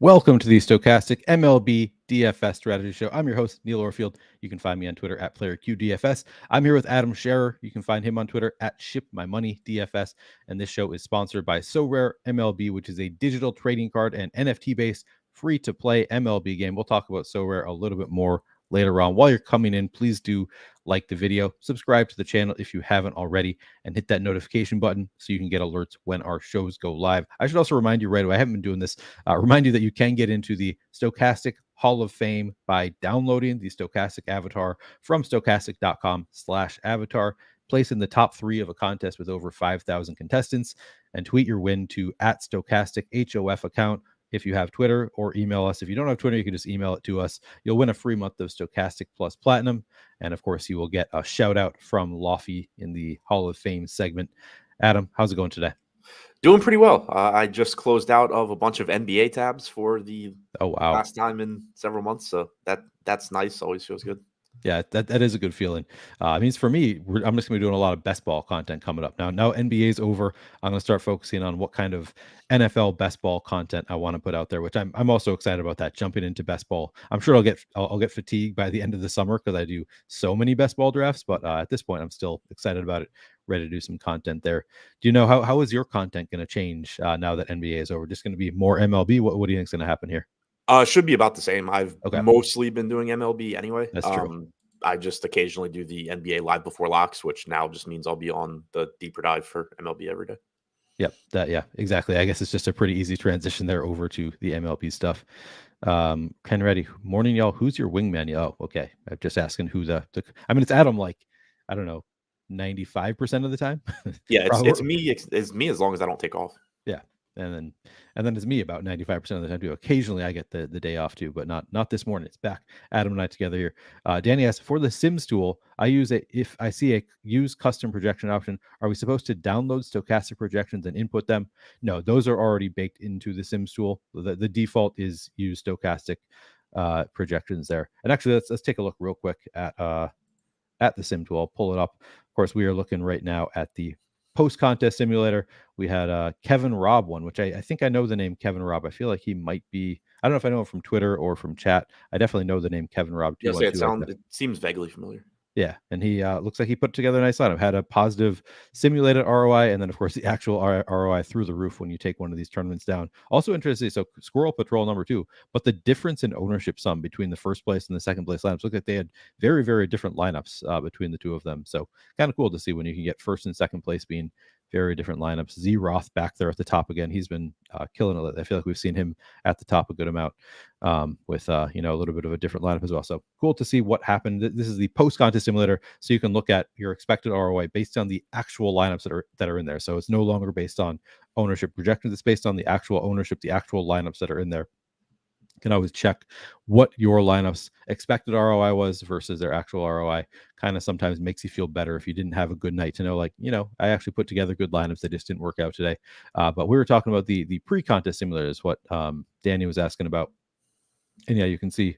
Welcome to the Stochastic MLB DFS Strategy Show. I'm your host, Neil Orfield. You can find me on Twitter at PlayerQDFS. I'm here with Adam Scherer. You can find him on Twitter at ShipMyMoneyDFS. And this show is sponsored by SoRare MLB, which is a digital trading card and NFT-based free-to-play MLB game. We'll talk about SoRare a little bit more later on. While you're coming in, please do like the video, subscribe to the channel if you haven't already, and hit that notification button so you can get alerts when our shows go live. I should also remind you right away, I haven't been doing this, remind you that you can get into the Stochastic Hall of Fame by downloading the Stochastic avatar from stochastic.com/avatar. Place in the top 3 of a contest with over 5,000 contestants, and tweet your win to @Stochastic HOF account. If you have Twitter, or email us. If you don't have Twitter, you can just email it to us. You'll win a free month of Stochastic Plus Platinum. And of course, you will get a shout out from Lofty in the Hall of Fame segment. Adam, how's it going today? Doing pretty well. I just closed out of a bunch of NBA tabs for the last time in several months. So that's nice. Always feels good. Yeah, that is a good feeling. I mean, for me, I'm just going to be doing a lot of best ball content coming up. Now NBA is over. I'm going to start focusing on what kind of NFL best ball content I want to put out there, which I'm also excited about that, jumping into best ball. I'm sure I'll get fatigued by the end of the summer because I do so many best ball drafts. But at this point, I'm still excited about it, ready to do some content there. Do you know how is your content going to change now that NBA is over? Just going to be more MLB? What do you think is going to happen here? Should be about the same. I've mostly been doing MLB anyway. That's true. I just occasionally do the NBA live before locks, which now just means I'll be on the deeper dive for MLB every day. Yep. Yeah, exactly. I guess it's just a pretty easy transition there over to the MLB stuff. Ken Reddy, morning, y'all. Who's your wingman? Oh, okay. I'm just asking who I mean, it's Adam, like, I don't know, 95% of the time. Yeah, it's me. It's me as long as I don't take off. Yeah. And then it's me about 95% of the time too. Occasionally I get the day off too, but not this morning. It's back. Adam and I together here. Danny asks, for the Sims tool, if I see a use custom projection option, are we supposed to download stochastic projections and input them? No, those are already baked into the Sims tool. The default is use stochastic projections there. And actually, let's take a look real quick at the Sim tool. I'll pull it up. Of course, we are looking right now at the post-contest simulator. We had Kevin Robb one, which I think I know the name Kevin Robb. I feel like he might be, I don't know if I know him from Twitter or from chat. I definitely know the name Kevin Robb. Yeah, it seems vaguely familiar. Yeah, and he looks like he put together a nice lineup. Had a positive simulated ROI, and then of course the actual ROI through the roof when you take one of these tournaments down. Also interesting, so Squirrel Patrol number 2, but the difference in ownership sum between the first place and the second place lineups look like they had very, very different lineups between the two of them. So kind of cool to see when you can get first and second place being very different lineups. Z Roth back there at the top again. He's been killing it. I feel like we've seen him at the top a good amount with a little bit of a different lineup as well. So cool to see what happened. This is the post-contest simulator, so you can look at your expected ROI based on the actual lineups that are in there. So it's no longer based on ownership projections. It's based on the actual ownership, the actual lineups that are in there. Can always check what your lineups expected ROI was versus their actual ROI. Kind of sometimes makes you feel better if you didn't have a good night to know, like, I actually put together good lineups that just didn't work out today. But we were talking about the pre-contest simulator is what Danny was asking about. And yeah, you can see,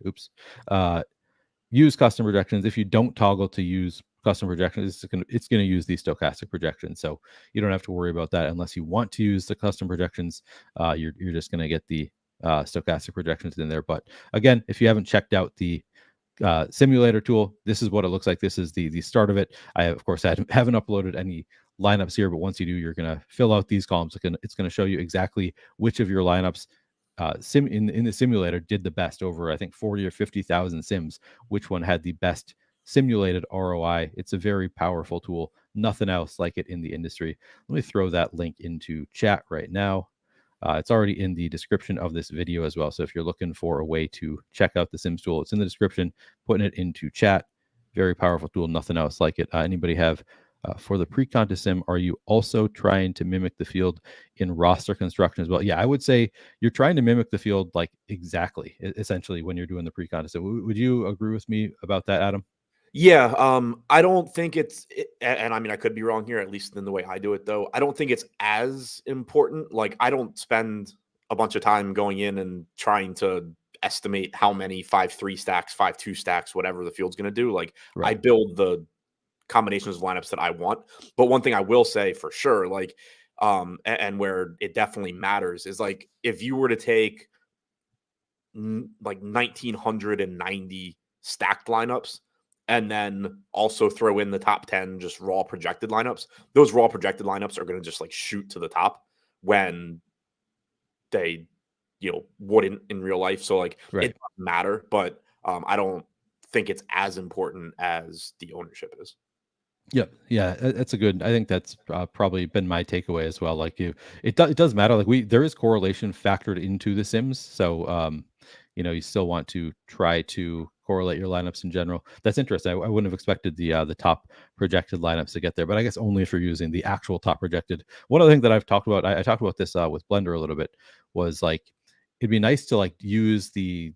use custom projections. If you don't toggle to use custom projections, it's going to use these stochastic projections. So you don't have to worry about that unless you want to use the custom projections. You're just going to get the stochastic projections in there. But again, if you haven't checked out the simulator tool, this is what it looks like. This is the start of it. I of course haven't uploaded any lineups here, but once you do, you're going to fill out these columns. It's going to show you exactly which of your lineups in the simulator did the best over, I think, 40 or 50,000 sims. Which one had the best simulated ROI? It's a very powerful tool. Nothing else like it in the industry. Let me throw that link into chat right now. It's already in the description of this video as well. So if you're looking for a way to check out the Sims tool, it's in the description. Putting it into chat. Very powerful tool. Nothing else like it. Anybody have for the pre-contest sim, are you also trying to mimic the field in roster construction as well? Yeah, I would say you're trying to mimic the field like exactly, essentially, when you're doing the pre-contest. So would you agree with me about that, Adam? Yeah, I don't think and I mean, I could be wrong here, at least in the way I do it, though. I don't think it's as important. Like, I don't spend a bunch of time going in and trying to estimate how many 5-3 stacks, 5-2 stacks, whatever the field's going to do. Like, right. I build the combinations of lineups that I want. But one thing I will say for sure, like, and where it definitely matters is, like, if you were to take like 1,990 stacked lineups, and then also throw in the top 10 just raw projected lineups, those raw projected lineups are going to just like shoot to the top when they, wouldn't in real life. So like Right. it doesn't matter, but I don't think it's as important as the ownership is. Yep. Yeah, that's a good. I think that's probably been my takeaway as well. Like it does matter. Like there is correlation factored into the Sims, so you still want to try to correlate your lineups in general. That's interesting. I wouldn't have expected the top projected lineups to get there, but I guess only if you're using the actual top projected. One other thing that I've talked about, I talked about this with Blender a little bit, was like it'd be nice to like use the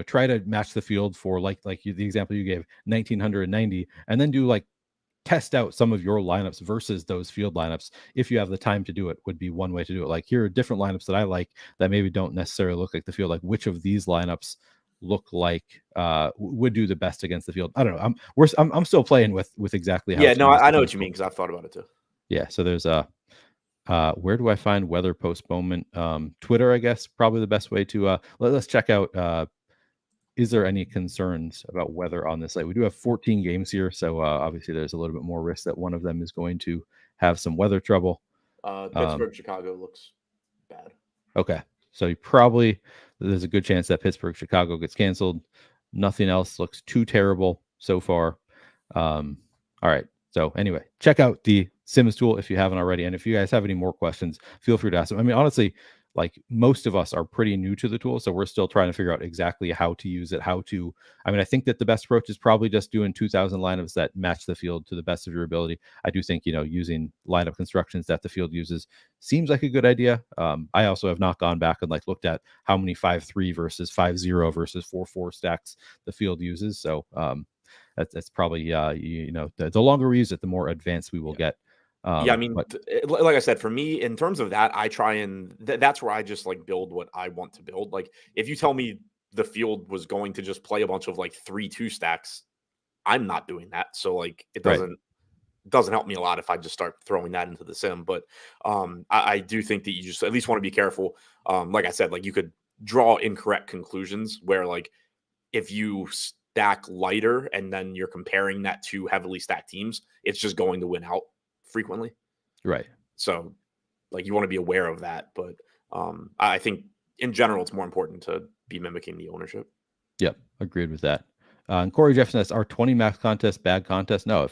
try to match the field for the example you gave 1990, and then do like test out some of your lineups versus those field lineups. If you have the time to do it, would be one way to do it. Like, here are different lineups that I like that maybe don't necessarily look like the field. Like, which of these lineups look like would do the best against the field? I don't know. I'm still playing with exactly how. Yeah, no, I know what you mean, because I've thought about it too. Yeah. So there's where do I find weather postponement? Twitter, I guess, probably the best way to let's check out. Is there any concerns about weather on this site? We do have 14 games here, so obviously there's a little bit more risk that one of them is going to have some weather trouble. Pittsburgh, Chicago looks bad. Okay, so there's a good chance that Pittsburgh, Chicago gets canceled. Nothing else looks too terrible so far. All right. So anyway, check out the Sims tool if you haven't already, and if you guys have any more questions, feel free to ask them. I mean, honestly, like most of us are pretty new to the tool, so we're still trying to figure out exactly how to use it. I think that the best approach is probably just doing 2,000 lineups that match the field to the best of your ability. I do think using lineup constructions that the field uses seems like a good idea. I also have not gone back and looked at how many 5-3 versus 5-0 versus 4-4 stacks the field uses. So that's probably the longer we use it, the more advanced we will get. Yeah, I mean, like I said, for me, in terms of that, I try and that's where I just build what I want to build. Like, if you tell me the field was going to just play a bunch of 3-2 stacks, I'm not doing that. So it doesn't help me a lot if I just start throwing that into the sim. But I do think that you just at least want to be careful. Like I said, you could draw incorrect conclusions where if you stack lighter and then you're comparing that to heavily stacked teams, it's just going to win out frequently. Right. So you want to be aware of that. But I think in general, it's more important to be mimicking the ownership. Yep. Agreed with that. And Corey Jefferson, that's our 20 max contest, bad contest. No,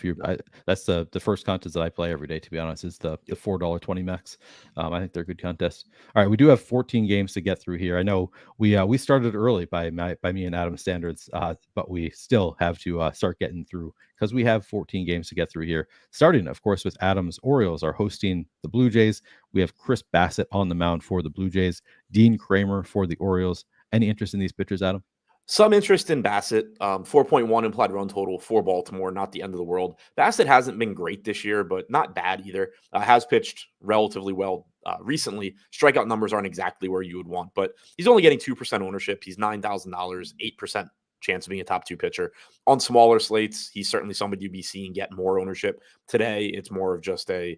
that's the first contest that I play every day, to be honest, is the $4 20 max. I think they're good contests. All right. We do have 14 games to get through here. I know we started early by me and Adam standards, but we still have to start getting through because we have 14 games to get through here. Starting, of course, with Adam's Orioles are hosting the Blue Jays. We have Chris Bassett on the mound for the Blue Jays, Dean Kramer for the Orioles. Any interest in these pitchers, Adam? Some interest in Bassett. 4.1 implied run total for Baltimore, not the end of the world. Bassett hasn't been great this year, but not bad either. Has pitched relatively well recently. Strikeout numbers aren't exactly where you would want, but he's only getting 2% ownership. He's $9,000, 8% chance of being a top 2 pitcher. On smaller slates, he's certainly somebody you'd be seeing get more ownership. Today, it's more of just a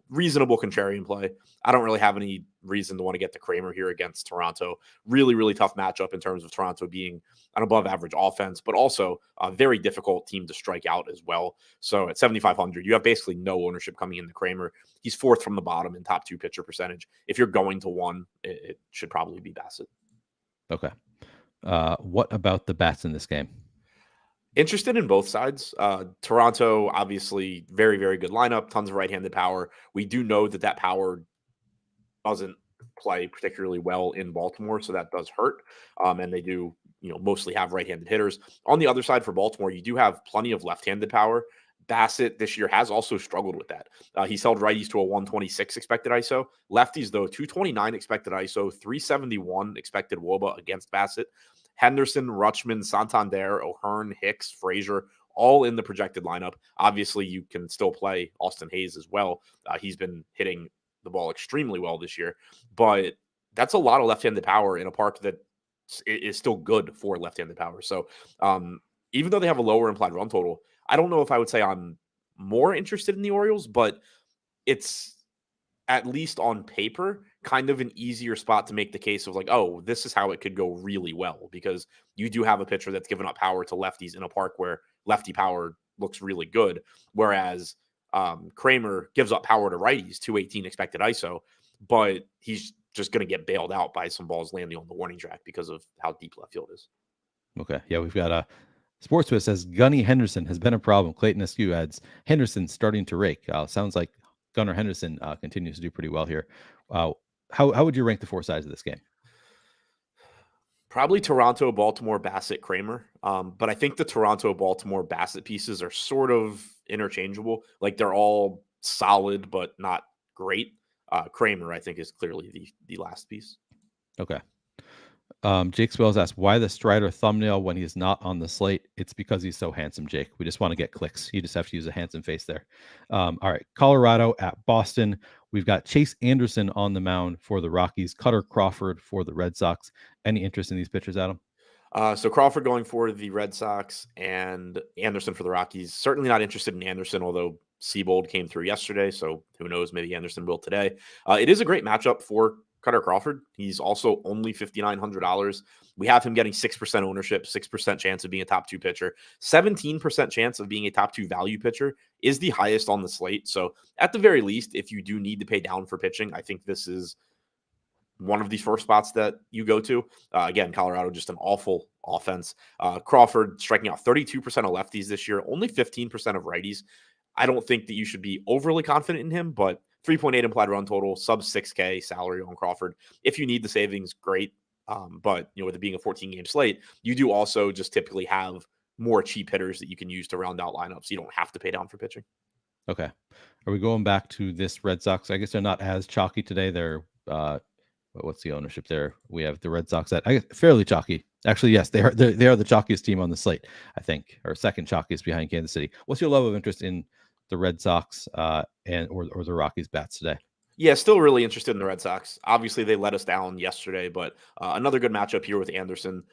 reasonable contrarian play. I don't really have any reason to want to get the Kramer here against Toronto. Really, really tough matchup in terms of Toronto being an above average offense, but also a very difficult team to strike out as well. So at 7,500, you have basically no ownership coming in the Kramer. He's 4th from the bottom in top 2 pitcher percentage. If you're going to one, it should probably be Bassett. Okay. What about the bats in this game? Interested in both sides. Toronto, obviously, very, very good lineup, tons of right-handed power. We do know that power doesn't play particularly well in Baltimore, so that does hurt. And they do, mostly have right-handed hitters. On the other side for Baltimore, you do have plenty of left-handed power. Bassett this year has also struggled with that. He's held righties to a 126 expected ISO. Lefties, though, 229 expected ISO, 371 expected WOBA against Bassett. Henderson, Rutschman, Santander, O'Hearn, Hicks, Frazier, all in the projected lineup. Obviously, you can still play Austin Hayes as well. He's been hitting the ball extremely well this year, but that's a lot of left-handed power in a park that is still good for left-handed power. So even though they have a lower implied run total, I don't know if I would say I'm more interested in the Orioles, but it's at least on paper kind of an easier spot to make the case of like, oh, this is how it could go really well, because you do have a pitcher that's given up power to lefties in a park where lefty power looks really good. Whereas Kramer gives up power to righties, 218 expected ISO, but he's just going to get bailed out by some balls landing on the warning track because of how deep left field is. Okay. Yeah, we've got a Sportswith says Gunny Henderson has been a problem. Clayton Askew adds Henderson starting to rake. Sounds like Gunnar Henderson continues to do pretty well here. How would you rank the four sides of this game? Probably Toronto, Baltimore, Bassett, Kramer. But I think the Toronto, Baltimore, Bassett pieces are sort of interchangeable. Like they're all solid, but not great. Kramer, I think, is clearly the last piece. Okay. Jake Swells asked, why the Strider thumbnail when he's not on the slate? It's because he's so handsome, Jake. We just want to get clicks. You just have to use a handsome face there. All right. Colorado at Boston. We've got Chase Anderson on the mound for the Rockies, Cutter Crawford for the Red Sox. Any interest in these pitchers, Adam? So Crawford going for the Red Sox and Anderson for the Rockies. Certainly not interested in Anderson, although Seabold came through yesterday. So who knows? Maybe Anderson will today. It is a great matchup for Cutter Crawford. He's also only $5,900. We have him getting 6% ownership, 6% chance of being a top two pitcher, 17% chance of being a top two value pitcher is the highest on the slate. So at the very least, if you do need to pay down for pitching, I think this is one of these first spots that you go to. Again, Colorado, just an awful offense. Crawford striking out 32% of lefties this year, only 15% of righties. I don't think that you should be overly confident in him, but 3.8 implied run total, sub 6K salary on Crawford. If you need the savings, great. But with it being a 14-game slate, you do also just typically have more cheap hitters that you can use to round out lineups. You don't have to pay down for pitching. Okay. Are we going back to this Red Sox? I guess they're not as chalky today. They're what's the ownership there? We have the Red Sox at, I guess, fairly chalky. Actually, yes, they are the chalkiest team on the slate, I think, or second chalkiest behind Kansas City. What's your level of interest in the Red Sox and or the Rockies bats today? Yeah, still really interested in the Red Sox. Obviously, they let us down yesterday, but another good matchup here with Anderson.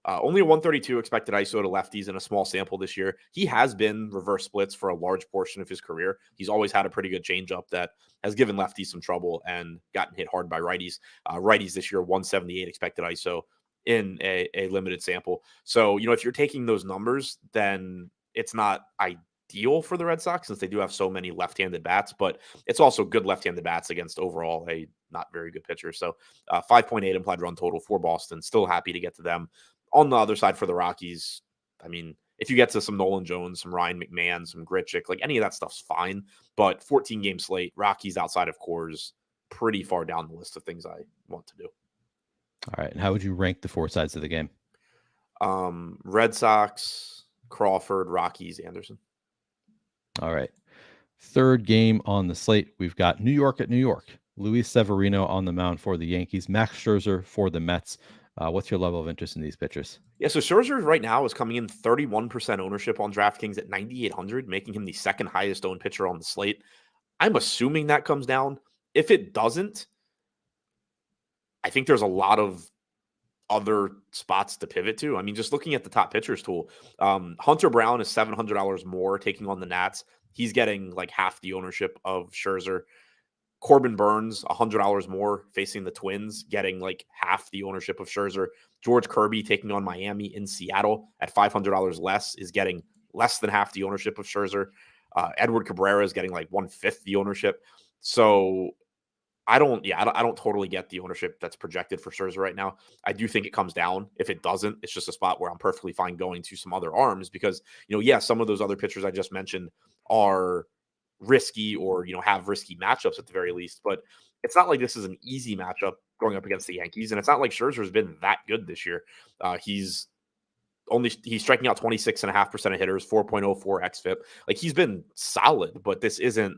Only a 132 expected ISO to lefties in a small sample this year. He has been reverse splits for a large portion of his career. He's always had a pretty good changeup that has given lefties some trouble and gotten hit hard by righties. Righties this year, 178 expected ISO in a limited sample. So, if you're taking those numbers, then it's not ideal for the Red Sox since they do have so many left-handed bats, but it's also good left-handed bats against overall a not very good pitcher. So 5.8 implied run total for Boston. Still happy to get to them. On the other side for the Rockies, I mean, if you get to some Nolan Jones, some Ryan McMahon, some Grichuk, like any of that stuff's fine. But 14-game slate, Rockies outside of Coors, pretty far down the list of things I want to do. All right. And how would you rank the four sides of the game? Red Sox, Crawford, Rockies, Anderson. All right. Third game on the slate, we've got New York at New York. Luis Severino on the mound for the Yankees. Max Scherzer for the Mets. What's your level of interest in these pitchers? Yeah, so Scherzer right now is coming in 31% ownership on DraftKings at 9,800, making him the second highest owned pitcher on the slate. I'm assuming that comes down. If it doesn't, I think there's a lot of other spots to pivot to. I mean, just looking at the top pitchers tool, Hunter Brown is $700 more taking on the Nats. He's getting like half the ownership of Scherzer. Corbin Burns, $100 more facing the Twins, getting like half the ownership of Scherzer. George Kirby taking on Miami in Seattle at $500 less is getting less than half the ownership of Scherzer. Edward Cabrera is getting like 1/5 the ownership. So I don't totally get the ownership that's projected for Scherzer right now. I do think it comes down. If it doesn't, it's just a spot where I'm perfectly fine going to some other arms because, some of those other pitchers I just mentioned are risky or, have risky matchups at the very least, but it's not like this is an easy matchup going up against the Yankees. And it's not like Scherzer's been that good this year. He's striking out 26.5% of hitters, 4.04 xFIP. Like he's been solid, but this isn't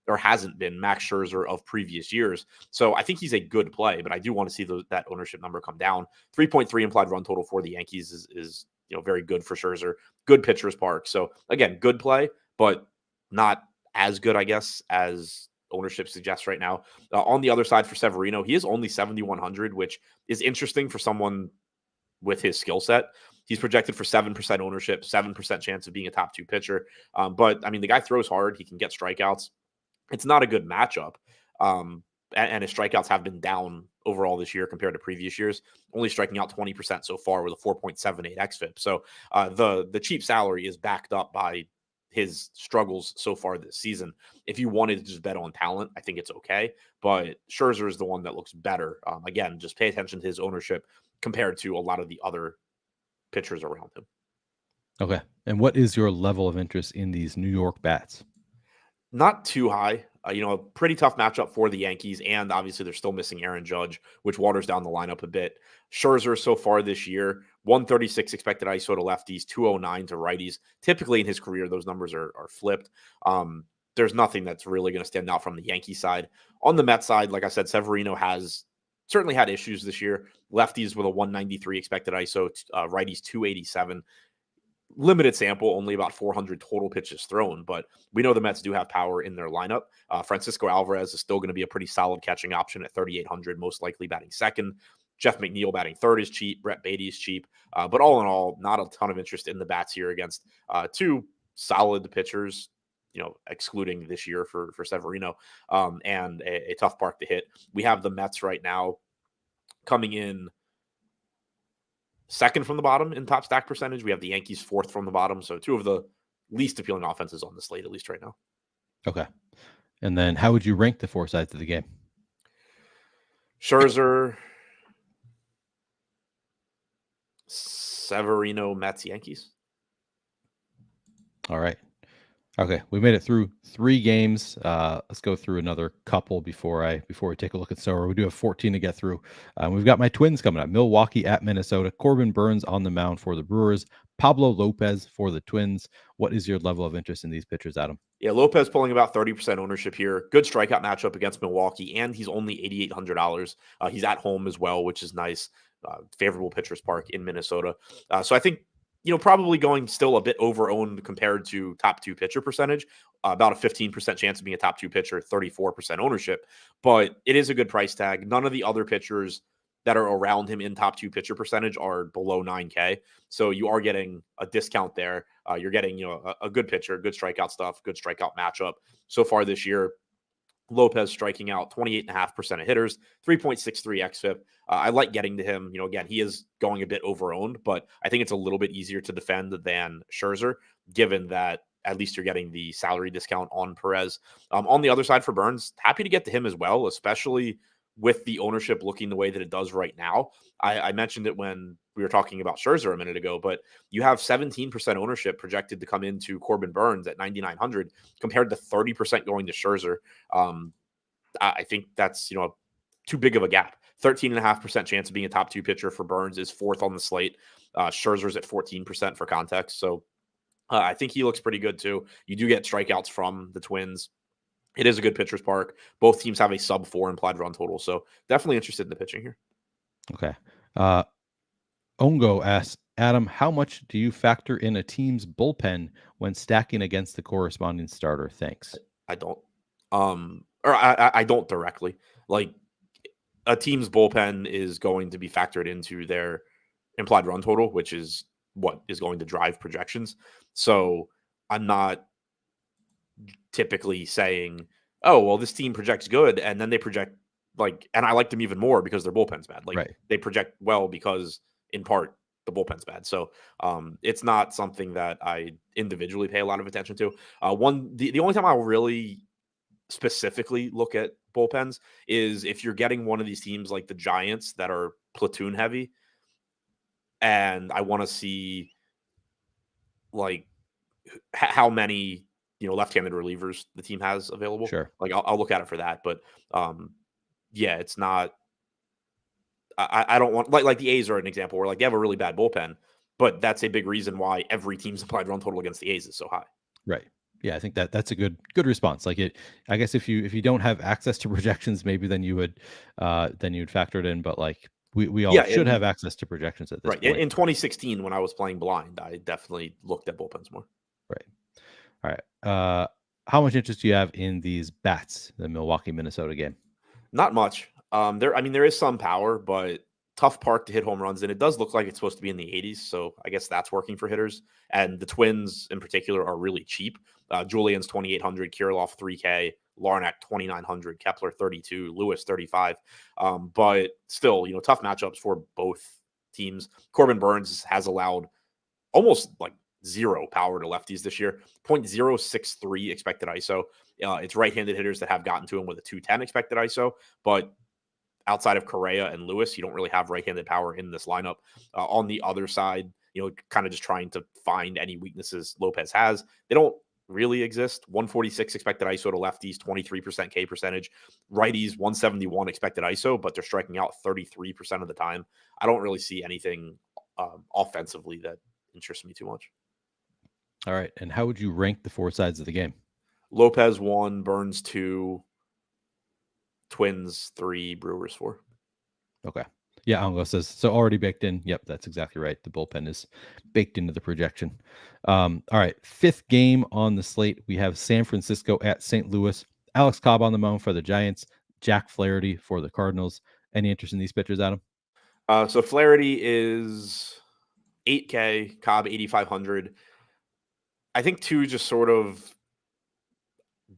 or hasn't been Max Scherzer of previous years. So I think he's a good play, but I do want to see that ownership number come down. 3.3 implied run total for the Yankees is very good for Scherzer. Good pitcher's park. So again, good play, but not as good, I guess, as ownership suggests right now. On the other side for Severino, he is only 7,100, which is interesting for someone with his skill set. He's projected for 7% ownership, 7% chance of being a top two pitcher. But I mean, the guy throws hard. He can get strikeouts. It's not a good matchup. and his strikeouts have been down overall this year compared to previous years, only striking out 20% so far with a 4.78 xFIP. So the cheap salary is backed up by his struggles so far this season. If you wanted to just bet on talent, I think it's okay. But Scherzer is the one that looks better. Again, just pay attention to his ownership compared to a lot of the other pitchers around him. Okay. And what is your level of interest in these New York bats? Not too high. A pretty tough matchup for the Yankees, and obviously they're still missing Aaron Judge, which waters down the lineup a bit. Scherzer so far this year, 136 expected ISO to lefties, 209 to righties. Typically in his career, those numbers are flipped. There's nothing that's really going to stand out from the Yankee side. On the Mets side, like I said, Severino has certainly had issues this year. Lefties with a 193 expected ISO, righties 287. Limited sample, only about 400 total pitches thrown, but we know the Mets do have power in their lineup. Francisco Alvarez is still going to be a pretty solid catching option at 3,800, most likely batting second. Jeff McNeil batting third is cheap. Brett Beatty is cheap. But all in all, not a ton of interest in the bats here against two solid pitchers, excluding this year for Severino, and a tough park to hit. We have the Mets right now coming in second from the bottom in top stack percentage. We have the Yankees fourth from the bottom. So two of the least appealing offenses on the slate, at least right now. Okay. And then how would you rank the four sides of the game? Scherzer, Severino, Mets, Yankees. All right. Okay, we made it through 3 games. Let's go through another couple before we take a look at SoRare. We do have 14 to get through. We've got my Twins coming up. Milwaukee at Minnesota. Corbin Burns on the mound for the Brewers. Pablo Lopez for the Twins. What is your level of interest in these pitchers, Adam? Yeah, Lopez pulling about 30% ownership here. Good strikeout matchup against Milwaukee, and he's only $8,800. He's at home as well, which is nice. Favorable pitchers park in Minnesota. So I think probably going still a bit over-owned compared to top 2 pitcher percentage, about a 15% chance of being a top 2 pitcher, 34% ownership. But it is a good price tag. None of the other pitchers that are around him in top 2 pitcher percentage are below 9K. So you are getting a discount there. You're getting, a good pitcher, good strikeout stuff, good strikeout matchup. So far this year, Lopez striking out 28.5% of hitters, 3.63 xFIP. I like getting to him. Again, he is going a bit over-owned, but I think it's a little bit easier to defend than Scherzer, given that at least you're getting the salary discount on Perez. On the other side for Burns, happy to get to him as well, especially with the ownership looking the way that it does right now. I mentioned it when we were talking about Scherzer a minute ago, but you have 17% ownership projected to come into Corbin Burns at 9,900 compared to 30% going to Scherzer. I think that's, too big of a gap. 13.5% chance of being a top 2 pitcher for Burns is 4th on the slate. Scherzer's at 14% for context. So I think he looks pretty good too. You do get strikeouts from the Twins. It is a good pitcher's park. Both teams have a sub 4 implied run total. So definitely interested in the pitching here. Okay. Ongo asks, Adam, how much do you factor in a team's bullpen when stacking against the corresponding starter? Thanks. I don't. I don't directly. Like, a team's bullpen is going to be factored into their implied run total, which is what is going to drive projections. So I'm not typically saying, oh, well, this team projects good, and then they project and I like them even more because their bullpen's bad. Right. They project well because, in part, the bullpen's bad. So it's not something that I individually pay a lot of attention to. The only time I'll really specifically look at bullpens is if you're getting one of these teams like the Giants that are platoon heavy, and I want to see how many left-handed relievers the team has available. Sure. I'll look at it for that, but yeah, it's not. I don't want like the A's are an example where they have a really bad bullpen, but that's a big reason why every team's implied run total against the A's is so high. Right. Yeah, I think that's a good response. I guess if you don't have access to projections, maybe then you'd factor it in. But we all should have access to projections at this point. Right. In 2016, when I was playing blind, I definitely looked at bullpens more. Right. All right. How much interest do you have in these bats, the Milwaukee-Minnesota game? Not much. There is some power, but tough park to hit home runs, and it does look like it's supposed to be in the 80s, so I guess that's working for hitters. And the Twins, in particular, are really cheap. Julian's 2,800, Kirilloff 3K, Larnach 2,900, Kepler 32, Lewis 35. But still, tough matchups for both teams. Corbin Burns has allowed almost like zero power to lefties this year, 0.063 expected ISO. It's right-handed hitters that have gotten to him with a 210 expected ISO, but outside of Correa and Lewis, you don't really have right-handed power in this lineup. On the other side, kind of just trying to find any weaknesses Lopez has. They don't really exist. 146 expected ISO to lefties, 23% K percentage. Righties, 171 expected ISO, but they're striking out 33% of the time. I don't really see anything offensively that interests me too much. All right. And how would you rank the four sides of the game? Lopez 1, Burns 2, Twins 3, Brewers 4. Okay. Yeah, Ongo says, so already baked in. Yep, that's exactly right. The bullpen is baked into the projection. All right, fifth game on the slate. We have San Francisco at St. Louis. Alex Cobb on the mound for the Giants. Jack Flaherty for the Cardinals. Any interest in these pitchers, Adam? So Flaherty is 8K, Cobb 8,500. I think two just sort of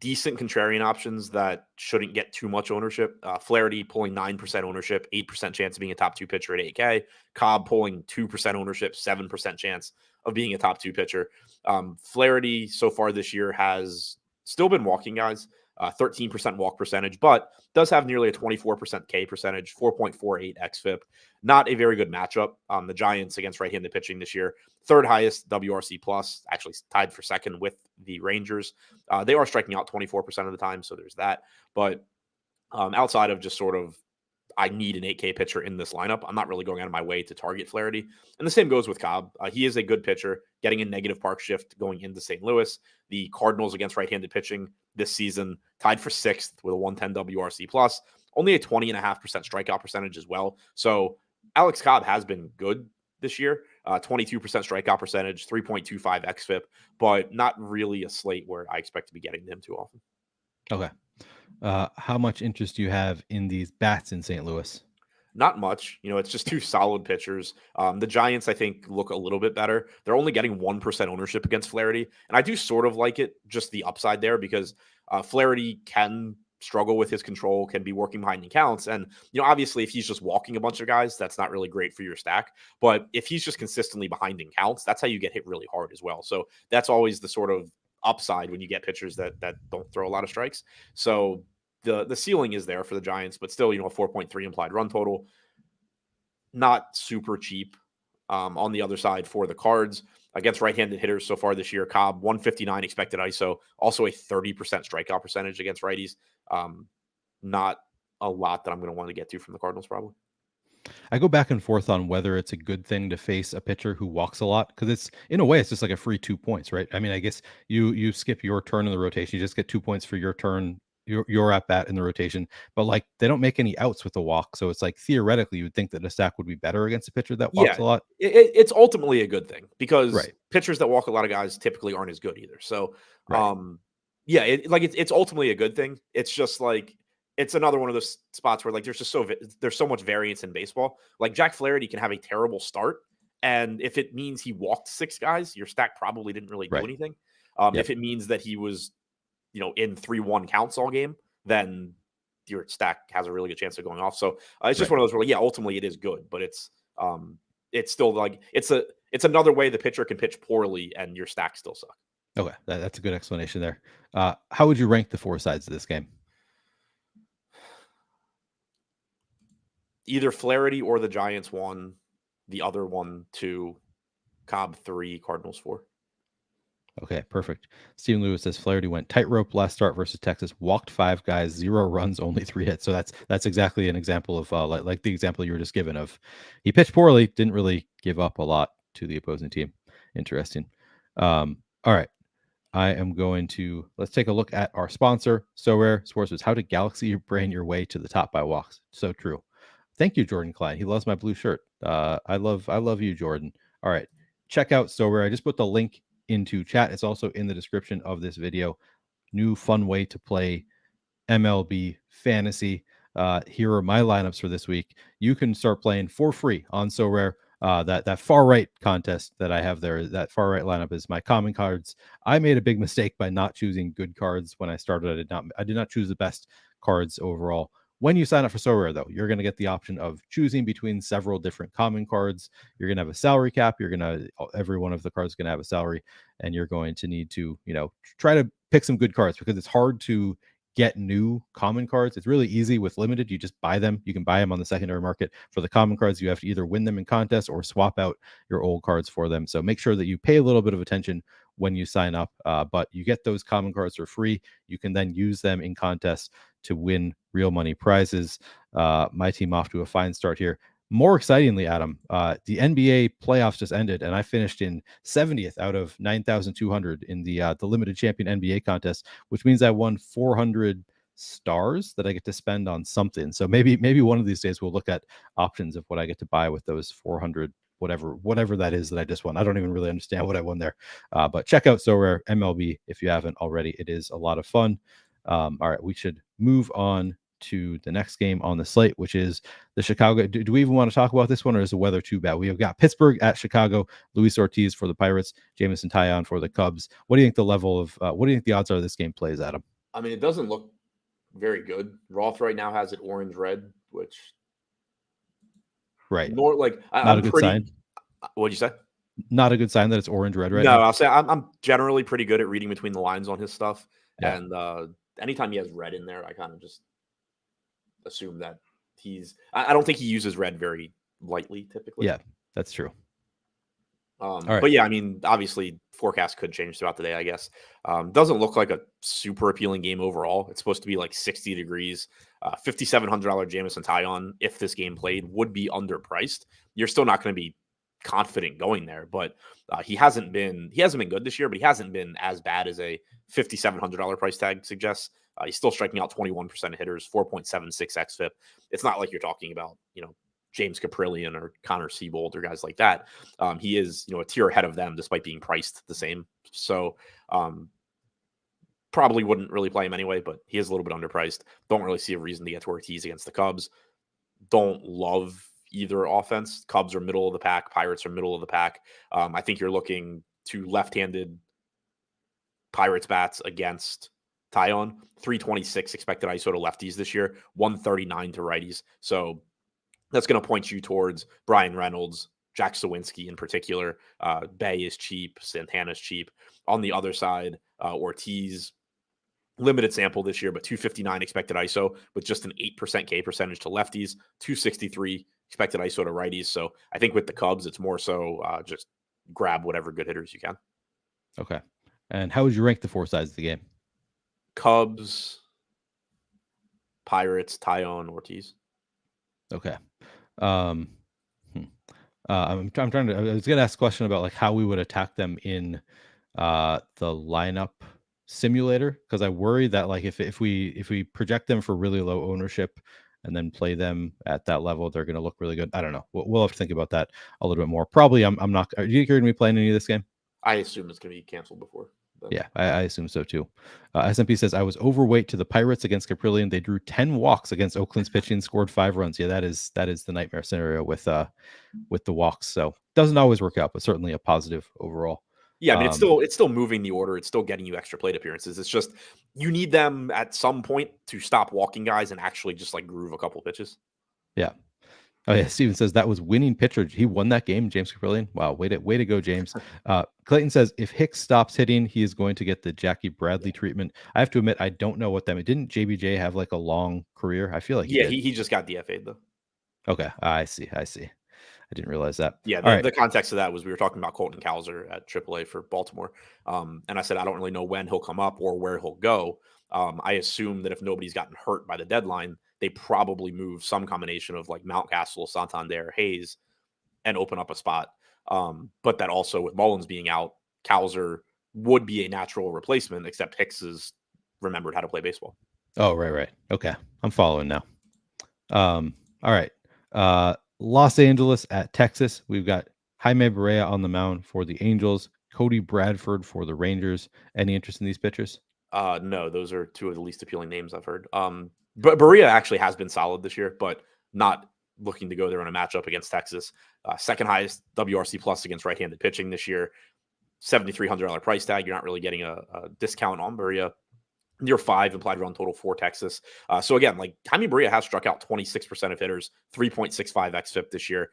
decent contrarian options that shouldn't get too much ownership. Flaherty pulling 9% ownership, 8% chance of being a top 2 pitcher at 8K. Cobb pulling 2% ownership, 7% chance of being a top 2 pitcher. Flaherty so far this year has still been walking guys, 13% walk percentage, but does have nearly a 24% K percentage, 4.48 xFIP. Not a very good matchup. The Giants against right-handed pitching this year, third highest WRC plus, actually tied for second with the Rangers. They are striking out 24% of the time, so there's that. But outside of just sort of, I need an 8K pitcher in this lineup, I'm not really going out of my way to target Flaherty. And the same goes with Cobb. He is a good pitcher, getting a negative park shift going into St. Louis. The Cardinals against right-handed pitching this season tied for sixth with a 110 WRC plus, only a 20.5% strikeout percentage as well. So Alex Cobb has been good this year, 22% strikeout percentage, 3.25 xFIP, but not really a slate where I expect to be getting them too often. Okay. How much interest do you have in these bats in St. Louis? Not much. It's just two solid pitchers. The Giants, I think, look a little bit better. They're only getting 1% ownership against Flaherty. And I do sort of like it, just the upside there, because Flaherty can struggle with his control, can be working behind the counts. And, obviously, if he's just walking a bunch of guys, that's not really great for your stack. But if he's just consistently behind in counts, that's how you get hit really hard as well. So that's always the sort of upside when you get pitchers that don't throw a lot of strikes. So the ceiling is there for the Giants, but still, a 4.3 implied run total, not super cheap. On the other side for the Cards against right-handed hitters so far this year, Cobb 159 expected ISO, also a 30% strikeout percentage against righties. Not a lot that I'm going to want to get to from the Cardinals probably. I go back and forth on whether it's a good thing to face a pitcher who walks a lot, because it's, in a way, it's just like a free 2 points, right? I mean, I guess you skip your turn in the rotation, you just get 2 points for your turn, your at bat in the rotation, but like they don't make any outs with the walk, so it's like theoretically you would think that a stack would be better against a pitcher that walks a lot. It's ultimately a good thing because right. Pitchers that walk a lot of guys typically aren't as good either. So, right. it's ultimately a good thing. It's just like it's another one of those spots where like there's so much variance in baseball. Like Jack Flaherty can have a terrible start, and if it means he walked 6 guys, your stack probably didn't really do anything. If it means that he was in 3-1 counts all game, then your stack has a really good chance of going off. So it's just one of those where, ultimately it is good, but it's still like it's another way the pitcher can pitch poorly and your stack still suck. Okay, that's a good explanation there. How would you rank the 4 sides of this game? Either Flaherty or the Giants 1, the other 1, 2, Cobb 3, Cardinals 4. Okay, perfect. Stephen Lewis says Flaherty went tightrope last start versus Texas, walked 5 guys, 0 runs, only 3 hits. So that's exactly an example of like the example you were just given of he pitched poorly, didn't really give up a lot to the opposing team. Interesting. All right. I am going to let's take a look at our sponsor, SoRare Sports. Is how to galaxy brain your way to the top by walks. So true. Thank you, Jordan Klein. He loves my blue shirt. I love you, Jordan. All right, check out SoRare. I just put the link into chat. It's also in the description of this video. New fun way to play MLB fantasy. Here are my lineups for this week. You can start playing for free on SoRare that far right contest that I have there, that far right lineup is my common cards. I made a big mistake by not choosing good cards when I started. I did not choose the best cards overall. When you sign up for SoRare, though, you're going to get the option of choosing between several different common cards. You're going to have a salary cap. Every one of the cards is going to have a salary, and you're going to need to, try to pick some good cards, because it's hard to get new common cards. It's really easy with limited. You just buy them. You can buy them on the secondary market. For the common cards, you have to either win them in contests or swap out your old cards for them. So make sure that you pay a little bit of attention when you sign up, but you get those common cards for free. You can then use them in contests to win real money prizes. My team off to a fine start here. More excitingly, Adam, the NBA playoffs just ended, and I finished in 70th out of 9,200 in the limited champion NBA contest, which means I won 400 stars that I get to spend on something. So maybe one of these days we'll look at options of what I get to buy with those 400 whatever that is that I just won. I don't even really understand what I won there. But check out SoRare MLB if you haven't already. It is a lot of fun. All right, we should move on to the next game on the slate, which is the Chicago. Do we even want to talk about this one, or is the weather too bad? We have got Pittsburgh at Chicago, Luis Ortiz for the Pirates, Jameson Taillon for the Cubs. What do you think what do you think the odds are this game plays, Adam? I mean, it doesn't look very good. Roth right now has it orange-red, which right. More like not a good sign. What'd you say? Not a good sign that it's orange-red right now. No, I'll say I'm generally pretty good at reading between the lines on his stuff, and anytime he has red in there, I kind of just assume that I don't think he uses red very lightly typically. Yeah, that's true. Right. But yeah, I mean, obviously forecast could change throughout the day, I guess. Doesn't look like a super appealing game overall. It's supposed to be like 60 degrees. $5,700 Jameson Taillon, if this game played, would be underpriced. You're still not going to be confident going there, but he hasn't been good this year, but he hasn't been as bad as a $5,700 price tag suggests. He's still striking out 21% of hitters, 4.76 xFIP. It's not like you're talking about, James Caprillion or Connor Siebold or guys like that. He is, a tier ahead of them despite being priced the same. So probably wouldn't really play him anyway, but he is a little bit underpriced. Don't really see a reason to get to Ortiz against the Cubs. Don't love either offense. Cubs are middle of the pack. Pirates are middle of the pack. I think you're looking to left-handed Pirates bats against Taillon. 326 expected ISO to lefties this year, 139 to righties. So that's going to point you towards Brian Reynolds, Jack Sawinski in particular. Bay is cheap. Santana's cheap. On the other side, Ortiz, limited sample this year, but 259 expected ISO with just an 8% K percentage to lefties, 263 expected ISO to righties. So I think with the Cubs, it's more so just grab whatever good hitters you can. Okay. And how would you rank the four sides of the game? Cubs, Pirates, Taillon, Ortiz. Okay. I'm trying to. I was going to ask a question about like how we would attack them in the lineup simulator, because I worry that like if we project them for really low ownership and then play them at that level, they're going to look really good. I don't know. We'll have to think about that a little bit more. Probably I'm not. Are you going to be playing any of this game? I assume it's going to be canceled before. Yeah, I assume so too. SMP says I was overweight to the Pirates against Caprillion. They drew 10 walks against Oakland's pitching, scored 5 runs. Yeah, that is the nightmare scenario with the walks. So doesn't always work out, but certainly a positive overall. Yeah, I mean it's still moving the order. It's still getting you extra plate appearances. It's just you need them at some point to stop walking guys and actually just like groove a couple pitches. Yeah. Oh yeah, Steven says that was winning pitcher. He won that game, James Caprillion. Wow, way to go, James. Clayton says if Hicks stops hitting, he is going to get the Jackie Bradley treatment. I have to admit, I don't know what that meant. Didn't JBJ have like a long career? I feel like he just got DFA'd though. Okay, I see. I didn't realize that. Yeah, the context of that was we were talking about Colton Cowser at AAA for Baltimore, and I said I don't really know when he'll come up or where he'll go. I assume that if nobody's gotten hurt by the deadline, they probably move some combination of like Mountcastle, Santander, Hayes, and open up a spot. But that also with Mullins being out, Cowser would be a natural replacement, except Hicks has remembered how to play baseball. Oh, right. Okay. I'm following now. All right. Los Angeles at Texas. We've got Jaime Barrea on the mound for the Angels, Cody Bradford for the Rangers. Any interest in these pitchers? No, those are two of the least appealing names I've heard. But Barrea actually has been solid this year, but not looking to go there in a matchup against Texas. Second highest WRC plus against right-handed pitching this year. $7,300 price tag. You're not really getting a discount on Barria. Near 5 implied run total for Texas. So again, like Jaime Barria has struck out 26% of hitters, 3.65 xFIP this year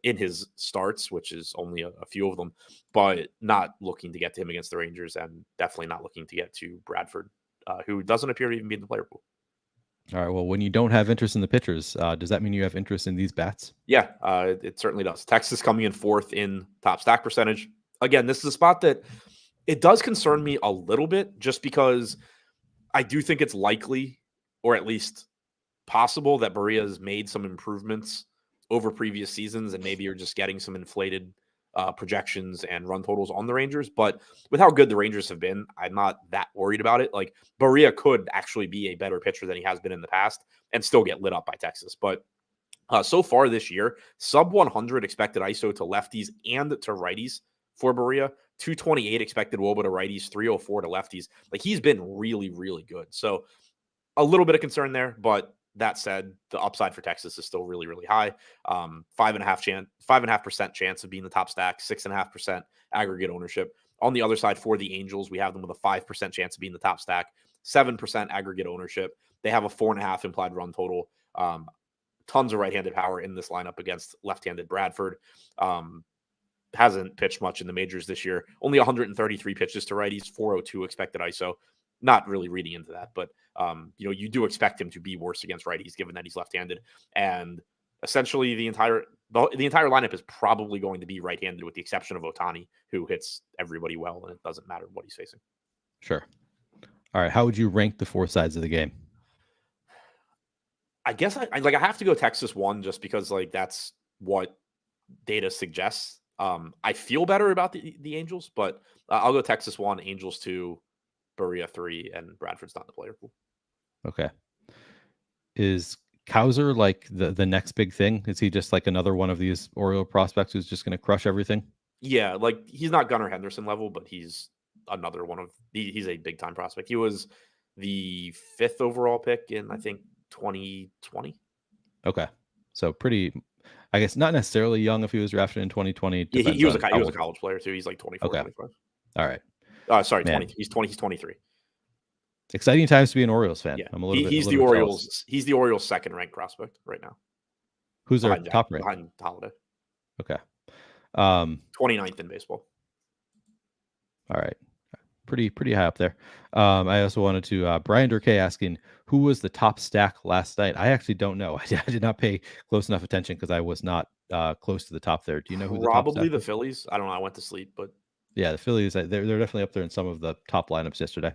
in his starts, which is only a few of them, but not looking to get to him against the Rangers, and definitely not looking to get to Bradford, who doesn't appear to even be in the player pool. All right. Well, when you don't have interest in the pitchers, does that mean you have interest in these bats? Yeah, it certainly does. Texas coming in 4th in top stack percentage. Again, this is a spot that it does concern me a little bit, just because I do think it's likely, or at least possible, that Barria has made some improvements over previous seasons, and maybe you're just getting some inflated projections and run totals on the Rangers. But with how good the Rangers have been, I'm not that worried about it. Like, Barria could actually be a better pitcher than he has been in the past and still get lit up by Texas. But so far this year, sub 100 expected ISO to lefties and to righties for Barria, 228 expected WOBA to righties, 304 to lefties. Like, he's been really, really good. So a little bit of concern there, but that said, the upside for Texas is still really, really high. 5.5% chance of being the top stack, 6.5% aggregate ownership. On the other side, for the Angels, we have them with a 5% chance of being the top stack, 7% aggregate ownership. They have a 4.5 implied run total. Tons of right-handed power in this lineup against left-handed Bradford. Hasn't pitched much in the majors this year. Only 133 pitches to righties, 402 expected ISO. Not really reading into that, but you do expect him to be worse against righties, given that he's left-handed. And essentially, the entire lineup is probably going to be right-handed, with the exception of Ohtani, who hits everybody well, and it doesn't matter what he's facing. Sure. All right. How would you rank the 4 sides of the game? I guess I have to go Texas 1, just because that's what data suggests. I feel better about the Angels, but I'll go Texas 1, Angels 2, Barria 3, and Bradford's not in the player pool. Okay. Is Cowser like the next big thing? Is he just like another one of these Oriole prospects who's just going to crush everything? Yeah, he's not Gunnar Henderson level, but he's another one of he's a big time prospect. He was the 5th overall pick in, I think, 2020. Okay. So pretty, I guess not necessarily young if he was drafted in 2020. Yeah, he was a college player too. He's like 24, okay. 25. All right. Sorry, 20. He's 23. Exciting times to be an Orioles fan. Yeah. I'm a little bit. He's the Orioles. He's the Orioles' second ranked prospect right now. Who's their top ranked? Behind Holiday. Okay. 29th in baseball. All right. Pretty high up there. I also wanted to Brian Durkay asking who was the top stack last night. I actually don't know. I did not pay close enough attention because I was not close to the top there. Do you know who? Probably the Phillies. I don't know. I went to sleep, but yeah, the Phillies. They're definitely up there in some of the top lineups yesterday.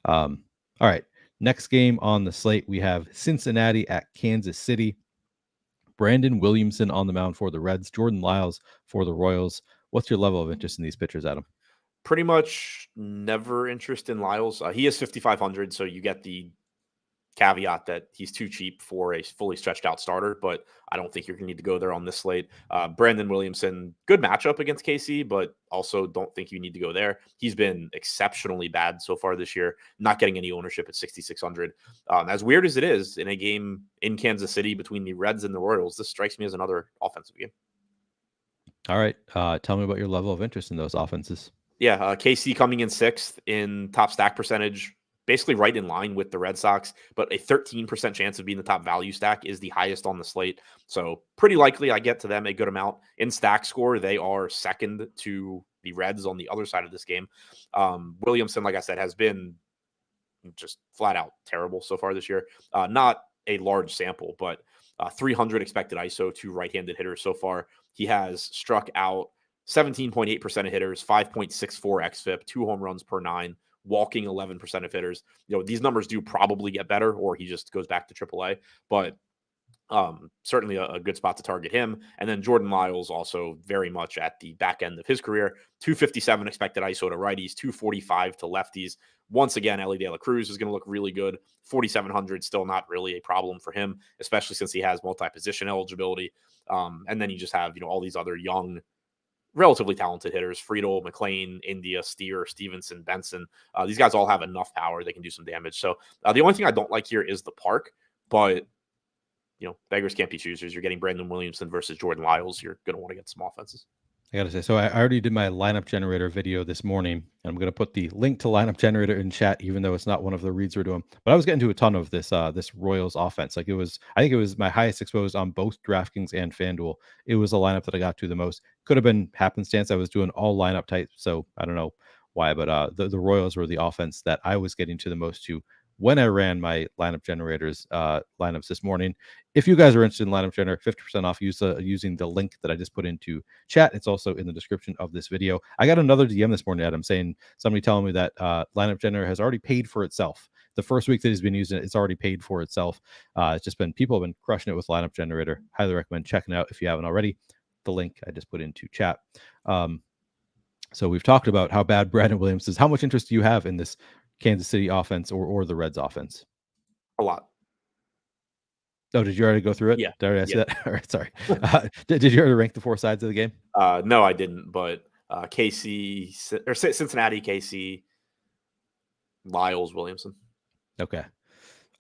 All right. Next game on the slate, we have Cincinnati at Kansas City. Brandon Williamson on the mound for the Reds. Jordan Lyles for the Royals. What's your level of interest in these pitchers, Adam? Pretty much never interest in Lyles. He is 5,500, so you get the caveat that he's too cheap for a fully stretched out starter, but I don't think you're going to need to go there on this slate. Brandon Williamson, good matchup against KC, but also don't think you need to go there. He's been exceptionally bad so far this year, not getting any ownership at 6,600. As weird as it is, in a game in Kansas City between the Reds and the Royals, this strikes me as another offensive game. All right. Tell me about your level of interest in those offenses. Yeah, KC coming in 6th in top stack percentage, basically right in line with the Red Sox, but a 13% chance of being the top value stack is the highest on the slate. So pretty likely I get to them a good amount. In stack score, they are second to the Reds on the other side of this game. Williamson, like I said, has been just flat out terrible so far this year. Not a large sample, but 300 expected ISO to right-handed hitters so far. He has struck out 17.8% of hitters, 5.64 xFIP, 2 home runs per 9, walking 11% of hitters. These numbers do probably get better, or he just goes back to AAA, but certainly a good spot to target him. And then Jordan Lyles also very much at the back end of his career, 257 expected ISO to righties, 245 to lefties. Once again, Ellie De La Cruz is going to look really good. 4,700, still not really a problem for him, especially since he has multi-position eligibility. And then you just have, all these other young, relatively talented hitters: Friedel, McLean, India, Steer, Stevenson, Benson. These guys all have enough power. They can do some damage. So the only thing I don't like here is the park, but beggars can't be choosers. You're getting Brandon Williamson versus Jordan Lyles. You're going to want to get some offenses. I got to say, so I already did my lineup generator video this morning. I'm going to put the link to lineup generator in chat, even though it's not one of the reads we're doing. But I was getting to a ton of this Royals offense. Like I think it was my highest exposed on both DraftKings and FanDuel. It was a lineup that I got to the most. Could have been happenstance. I was doing all lineup types, so I don't know why. But the Royals were the offense that I was getting to the most to when I ran my lineup generators lineups this morning. If you guys are interested in lineup generator, 50% off using the link that I just put into chat. It's also in the description of this video. I got another DM this morning, Adam, saying somebody telling me that lineup generator has already paid for itself. The first week that he's been using it, it's already paid for itself. It's just been people have been crushing it with lineup generator. Highly recommend checking it out if you haven't already. The link I just put into chat. So we've talked about how bad Brandon Williams is. How much interest do you have in this Kansas City offense or the Reds offense? A lot. Oh, did you already go through it? Yeah. Did I already ask that? All right, sorry. Did you already rank the four sides of the game? No, I didn't. But KC or Cincinnati, KC, Lyles, Williamson. Okay.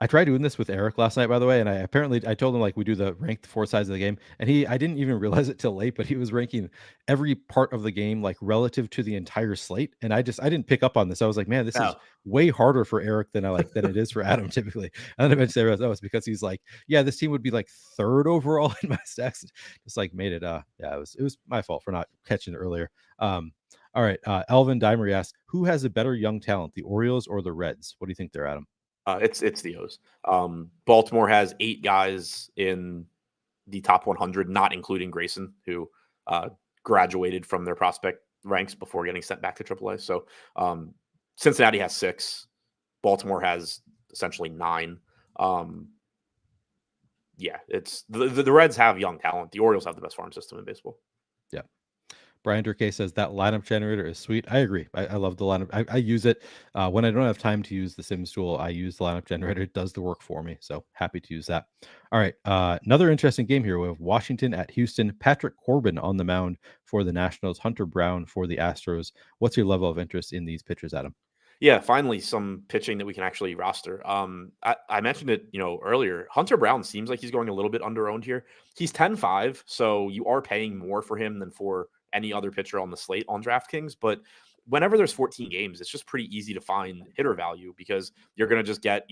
I tried doing this with Eric last night, by the way, and I told him like we do the rank the four sides of the game, and I didn't even realize it till late, but he was ranking every part of the game like relative to the entire slate, and I didn't pick up on this. I was like, man, this is way harder for Eric than it is for Adam typically. And then eventually I realized, it's because he's like, yeah, this team would be like third overall in my stacks. Just like made it. It was my fault for not catching it earlier. All right, Elvin Dimery asks, who has a better young talent, the Orioles or the Reds? What do you think there, Adam? It's the O's. Baltimore has 8 guys in the top 100, not including Grayson, who graduated from their prospect ranks before getting sent back to AAA. So Cincinnati has 6. Baltimore has essentially 9. It's the Reds have young talent. The Orioles have the best farm system in baseball. Yeah. Brian Durkay says that lineup generator is sweet. I agree. I love the lineup. I use it when I don't have time to use the Sims tool. I use the lineup generator. It does the work for me. So happy to use that. All right. Another interesting game here. We have Washington at Houston. Patrick Corbin on the mound for the Nationals. Hunter Brown for the Astros. What's your level of interest in these pitchers, Adam? Yeah, finally some pitching that we can actually roster. I mentioned it, earlier. Hunter Brown seems like he's going a little bit under-owned here. He's 10-5, so you are paying more for him than for any other pitcher on the slate on DraftKings. But whenever there's 14 games, it's just pretty easy to find hitter value because you're going to just get,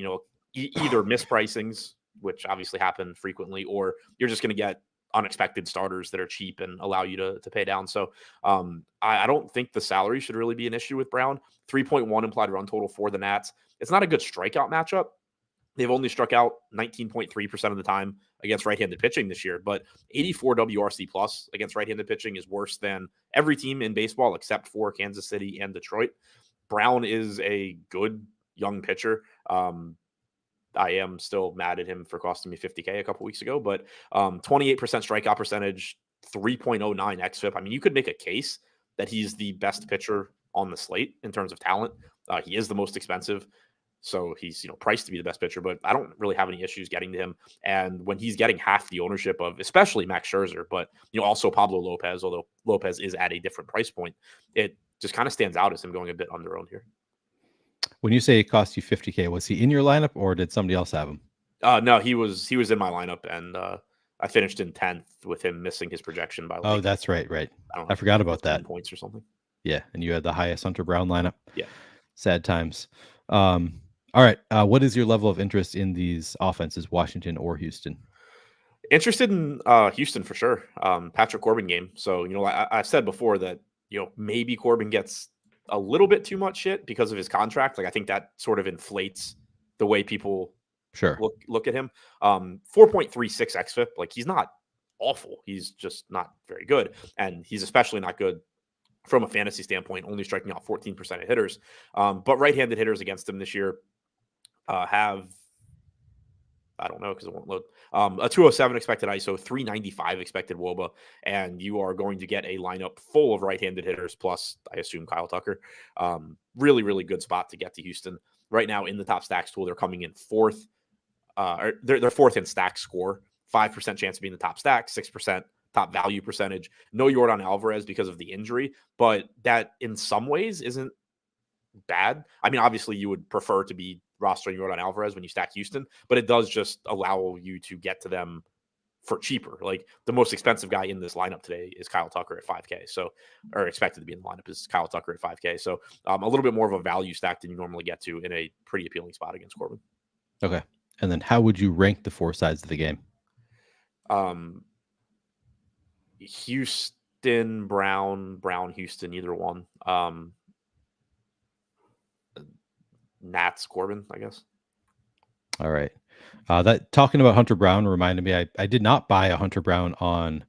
either mispricings, which obviously happen frequently, or you're just going to get unexpected starters that are cheap and allow you to pay down. So I don't think the salary should really be an issue with Brown. 3.1 implied run total for the Nats. It's not a good strikeout matchup. They've only struck out 19.3% of the time against right-handed pitching this year, but 84 WRC plus against right-handed pitching is worse than every team in baseball except for Kansas City and Detroit. Brown is a good young pitcher. I am still mad at him for costing me $50K a couple weeks ago, but 28% strikeout percentage, 3.09 xFIP. I mean, you could make a case that he's the best pitcher on the slate in terms of talent. He is the most expensive, so he's priced to be the best pitcher, but I don't really have any issues getting to him. And when he's getting half the ownership of especially Max Scherzer, but also Pablo Lopez, although Lopez is at a different price point, it just kind of stands out as him going a bit under-owned here. When you say it cost you $50K, was he in your lineup or did somebody else have him? No, he was in my lineup, and I finished in 10th with him missing his projection by. Oh, that's right. I forgot about that. Points or something. Yeah, and you had the highest Hunter Brown lineup. Yeah, sad times. All right, what is your level of interest in these offenses, Washington or Houston? Interested in Houston for sure. Patrick Corbin game. So I've said before that maybe Corbin gets a little bit too much shit because of his contract. Like I think that sort of inflates the way people look at him. 4.36 xFIP. Like he's not awful. He's just not very good. And he's especially not good from a fantasy standpoint, only striking out 14% of hitters. But right-handed hitters against him this year have, I don't know because it won't load, a 207 expected ISO, 395 expected WOBA, and you are going to get a lineup full of right-handed hitters, plus, I assume, Kyle Tucker. Really, really good spot to get to Houston. Right now in the top stacks tool, they're coming in 4th. They're 4th in stack score, 5% chance of being the top stack, 6% top value percentage. No Yordan Alvarez because of the injury, but that in some ways isn't bad. I mean, obviously you would prefer to be roster you wrote on Alvarez when you stack Houston, but it does just allow you to get to them for cheaper. Like the most expensive guy in this lineup today is Kyle Tucker at 5K. So, or expected to be in the lineup is Kyle Tucker at 5K. So a little bit more of a value stack than you normally get to in a pretty appealing spot against Corbin. Okay. And then how would you rank the four sides of the game? Houston, Brown, Houston, either one. Nats, Corbin, I guess. All right. That talking about Hunter Brown reminded me, I did not buy a Hunter Brown on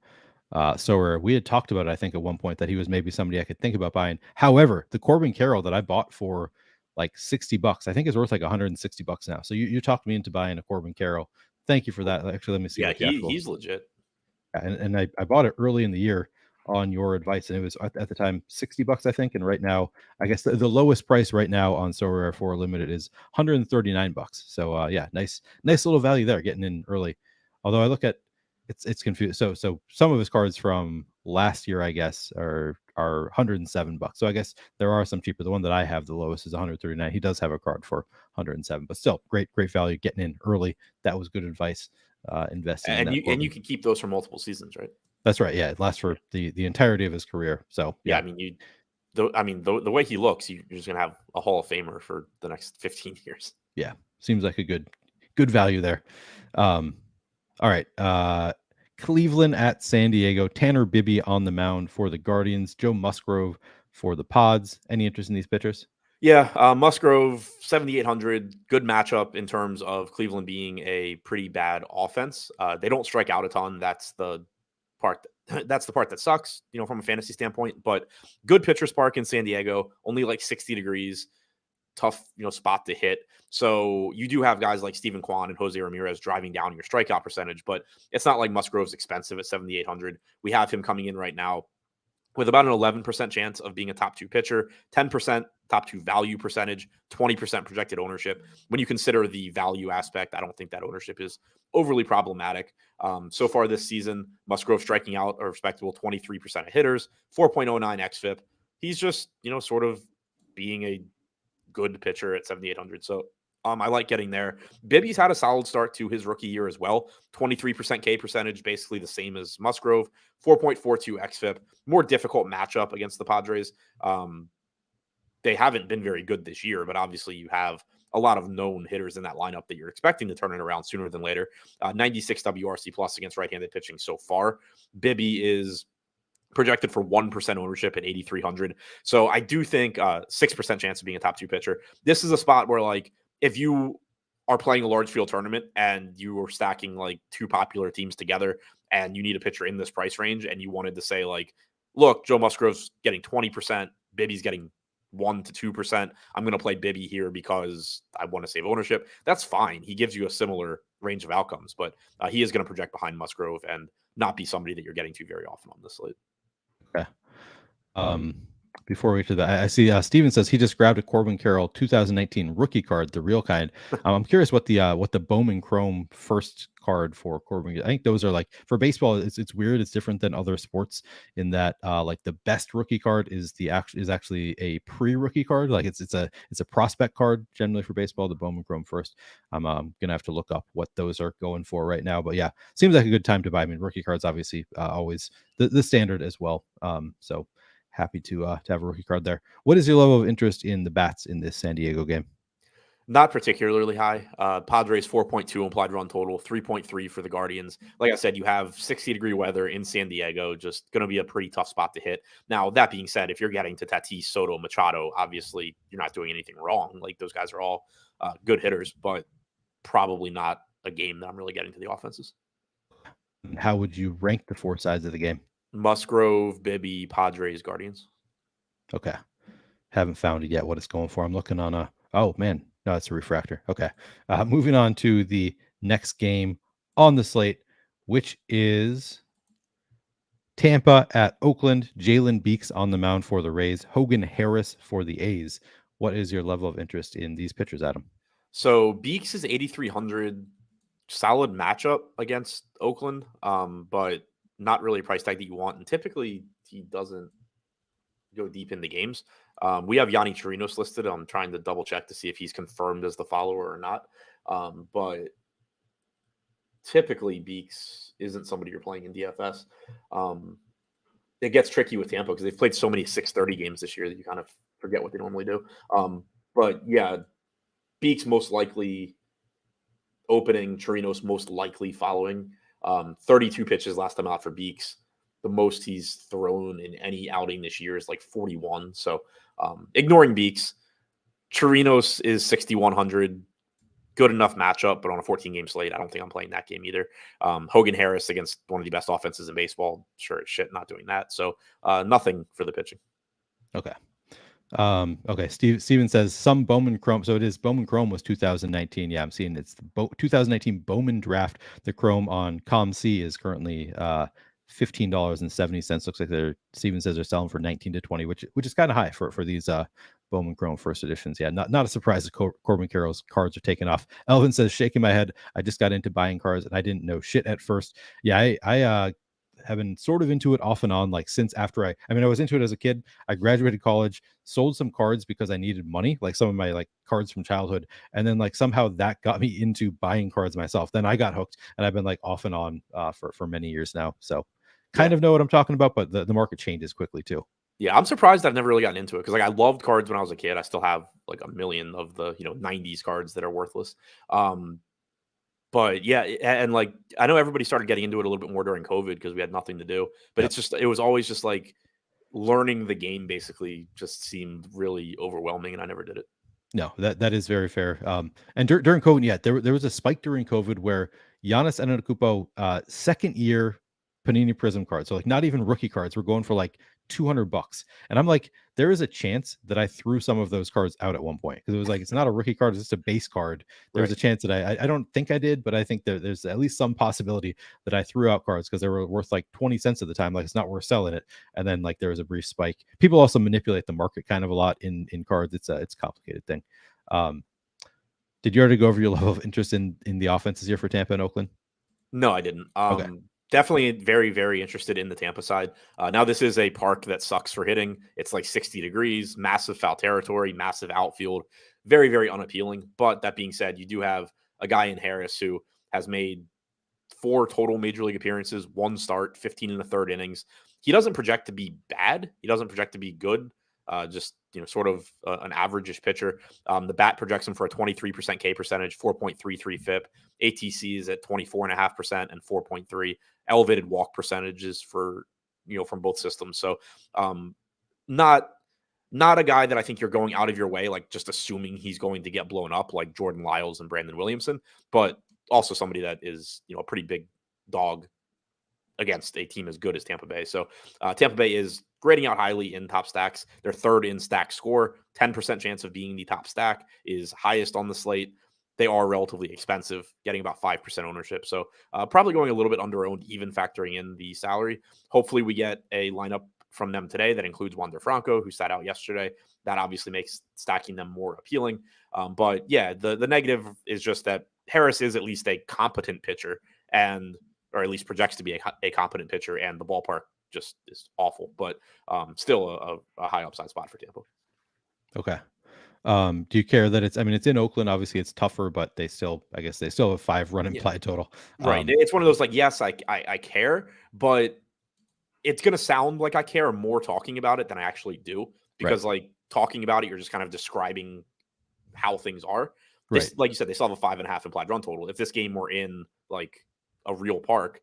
SoRare. We had talked about it, I think, at one point that he was maybe somebody I could think about buying. However, the Corbin Carroll that I bought for like $60, I think is worth like $160 now. So you talked me into buying a Corbin Carroll. Thank you for that. Actually, let me see. Yeah, he's legit. And I bought it early in the year on your advice, and it was at the time $60, I think. And right now, I guess the lowest price right now on SoRare for limited is $139. So yeah, nice little value there, getting in early. Although I look at it's confused. So some of his cards from last year, I guess, are $107. So I guess there are some cheaper. The one that I have, the lowest is $139. He does have a card for $107, but still great value getting in early. That was good advice. Investing and in you can keep those for multiple seasons, right? That's right. Yeah, it lasts for the entirety of his career. So yeah, I mean the way he looks, you're just gonna have a Hall of Famer for the next 15 years. Yeah, seems like a good value there. All right. Cleveland at San Diego. Tanner Bibby on the mound for the Guardians. Joe Musgrove for the Pods. Any interest in these pitchers? Yeah, Musgrove 7,800, good matchup in terms of Cleveland being a pretty bad offense. They don't strike out a ton. That's the part that sucks, from a fantasy standpoint. But good pitcher's park in San Diego, only like 60 degrees, tough, spot to hit. So you do have guys like Steven Kwan and Jose Ramirez driving down your strikeout percentage, but it's not like Musgrove's expensive at 7,800. We have him coming in right now with about an 11% chance of being a top 2 pitcher, 10% top 2 value percentage, 20% projected ownership. When you consider the value aspect, I don't think that ownership is overly problematic. So far this season, Musgrove striking out a respectable 23% of hitters, 4.09 xFIP. He's just, sort of being a good pitcher at 7,800. So I like getting there. Bibby's had a solid start to his rookie year as well. 23% K percentage, basically the same as Musgrove. 4.42 xFIP. More difficult matchup against the Padres. They haven't been very good this year, but obviously you have a lot of known hitters in that lineup that you're expecting to turn it around sooner than later. 96 WRC plus against right-handed pitching so far. Bibby is projected for 1% ownership at 8,300. So I do think 6% chance of being a top 2 pitcher. This is a spot where, like, if you are playing a large field tournament and you are stacking like 2 popular teams together and you need a pitcher in this price range and you wanted to say, like, look, Joe Musgrove's getting 20%, Bibby's getting 1 to 2%. I'm going to play Bibby here because I want to save ownership. That's fine. He gives you a similar range of outcomes, but he is going to project behind Musgrove and not be somebody that you're getting to very often on this slate. Okay. Before we get to that, I see Steven says he just grabbed a Corbin Carroll 2019 rookie card, the real kind. I'm curious what the Bowman Chrome first card for Corbin. I think those are, like, for baseball, it's weird. It's different than other sports in that like the best rookie card is actually a pre-rookie card. Like it's a prospect card generally for baseball. The Bowman Chrome first. I'm gonna have to look up what those are going for right now. But yeah, seems like a good time to buy. I mean, rookie cards obviously always the standard as well. So happy to have a rookie card there. What is your level of interest in the bats in this San Diego game? Not particularly high. Padres 4.2 implied run total, 3.3 for the Guardians. Like I said, you have 60-degree weather in San Diego, just going to be a pretty tough spot to hit. Now, that being said, if you're getting to Tatis, Soto, Machado, obviously you're not doing anything wrong. Like, those guys are all good hitters, but probably not a game that I'm really getting to the offenses. How would you rank the 4 sides of the game? Musgrove, Bibby, Padres, Guardians. Okay. Haven't found it yet what it's going for. I'm looking on oh man, no, it's a refractor. Okay. Moving on to the next game on the slate, which is Tampa at Oakland. Jalen Beeks on the mound for the Rays. Hogan Harris for the A's. What is your level of interest in these pitchers, Adam? So Beeks is 8,300. Solid matchup against Oakland, but not really a price tag that you want. And typically he doesn't go deep into games. We have Yanni Chirinos listed. I'm trying to double check to see if he's confirmed as the follower or not. But typically Beeks isn't somebody you're playing in DFS. It gets tricky with Tampa because they've played so many 6:30 games this year that you kind of forget what they normally do. But yeah, Beeks most likely opening, Chirinos most likely following. 32 pitches last time out for Beeks. The most he's thrown in any outing this year is like 41. So ignoring Beeks, Chirinos is 6,100. Good enough matchup, but on a 14-game slate, I don't think I'm playing that game either. Hogan Harris against one of the best offenses in baseball, sure as shit, not doing that. So nothing for the pitching. Okay. Okay. Steven says some Bowman Chrome. So it is Bowman Chrome was 2019. Yeah, I'm seeing it's the 2019 Bowman draft. The Chrome on ComC is currently $15.70. Looks like Steven says they're selling for 19 to 20, which is kind of high for these Bowman Chrome first editions. Yeah, not a surprise that Corbin Carroll's cards are taking off. Elvin says, shaking my head, I just got into buying cards and I didn't know shit at first. Yeah, I have been sort of into it off and on, like since after I was into it as a kid. I graduated college, sold some cards because I needed money, like some of my like cards from childhood, and then like somehow that got me into buying cards myself. Then I got hooked, and I've been like off and on for many years now. So kind of know what I'm talking about, but the market changes quickly too. Yeah, I'm surprised I've never really gotten into it because like I loved cards when I was a kid. I still have like a million of the 90s cards that are worthless. But yeah, and like I know everybody started getting into it a little bit more during COVID because we had nothing to do. But it was always just like learning the game basically just seemed really overwhelming, and I never did it. No, that is very fair. And during COVID, yeah, there was a spike during COVID where Giannis Antetokounmpo, second year Panini Prism cards, so like not even rookie cards, were going for like $200, and I'm like, there is a chance that I threw some of those cards out at one point because it was like it's not a rookie card, it's just a base card. There's a chance that I don't think I did, but I think there's at least some possibility that I threw out cards because they were worth like 20 cents at the time. Like it's not worth selling it, and then like there was a brief spike. People also manipulate the market kind of a lot in cards. It's a complicated thing. Did you already go over your level of interest in the offenses here for Tampa and Oakland? No, I didn't. Okay. Definitely very, very interested in the Tampa side. Now, this is a park that sucks for hitting. It's like 60 degrees, massive foul territory, massive outfield, very, very unappealing. But that being said, you do have a guy in Harris who has made 4 total major league appearances, 1 start, 15 in the third innings. He doesn't project to be bad. He doesn't project to be good. Just sort of an average-ish pitcher. The bat projects him for a 23% K percentage, 4.33 FIP. ATC is at 24.5% and 4.3. Elevated walk percentages for from both systems. So not a guy that I think you're going out of your way, like just assuming he's going to get blown up like Jordan Lyles and Brandon Williamson, but also somebody that is a pretty big dog against a team as good as Tampa Bay. So Tampa Bay is grading out highly in top stacks. They're third in stack score, 10% chance of being the top stack, is highest on the slate. They are relatively expensive, getting about 5% ownership. So probably going a little bit under owned, even factoring in the salary. Hopefully we get a lineup from them today that includes Wander Franco, who sat out yesterday. That obviously makes stacking them more appealing. But yeah, the negative is just that Harris is at least a competent pitcher, or at least projects to be a competent pitcher, and the ballpark just is awful, but still a high upside spot for Tampa. Okay. Do you care that it's in Oakland, obviously it's tougher, but I guess they still have 5 run implied total. Right. It's one of those like, yes, I care, but it's going to sound like I care more talking about it than I actually do, because like talking about it, you're just kind of describing how things are. Like you said, they still have a 5.5 implied run total. If this game were in like a real park,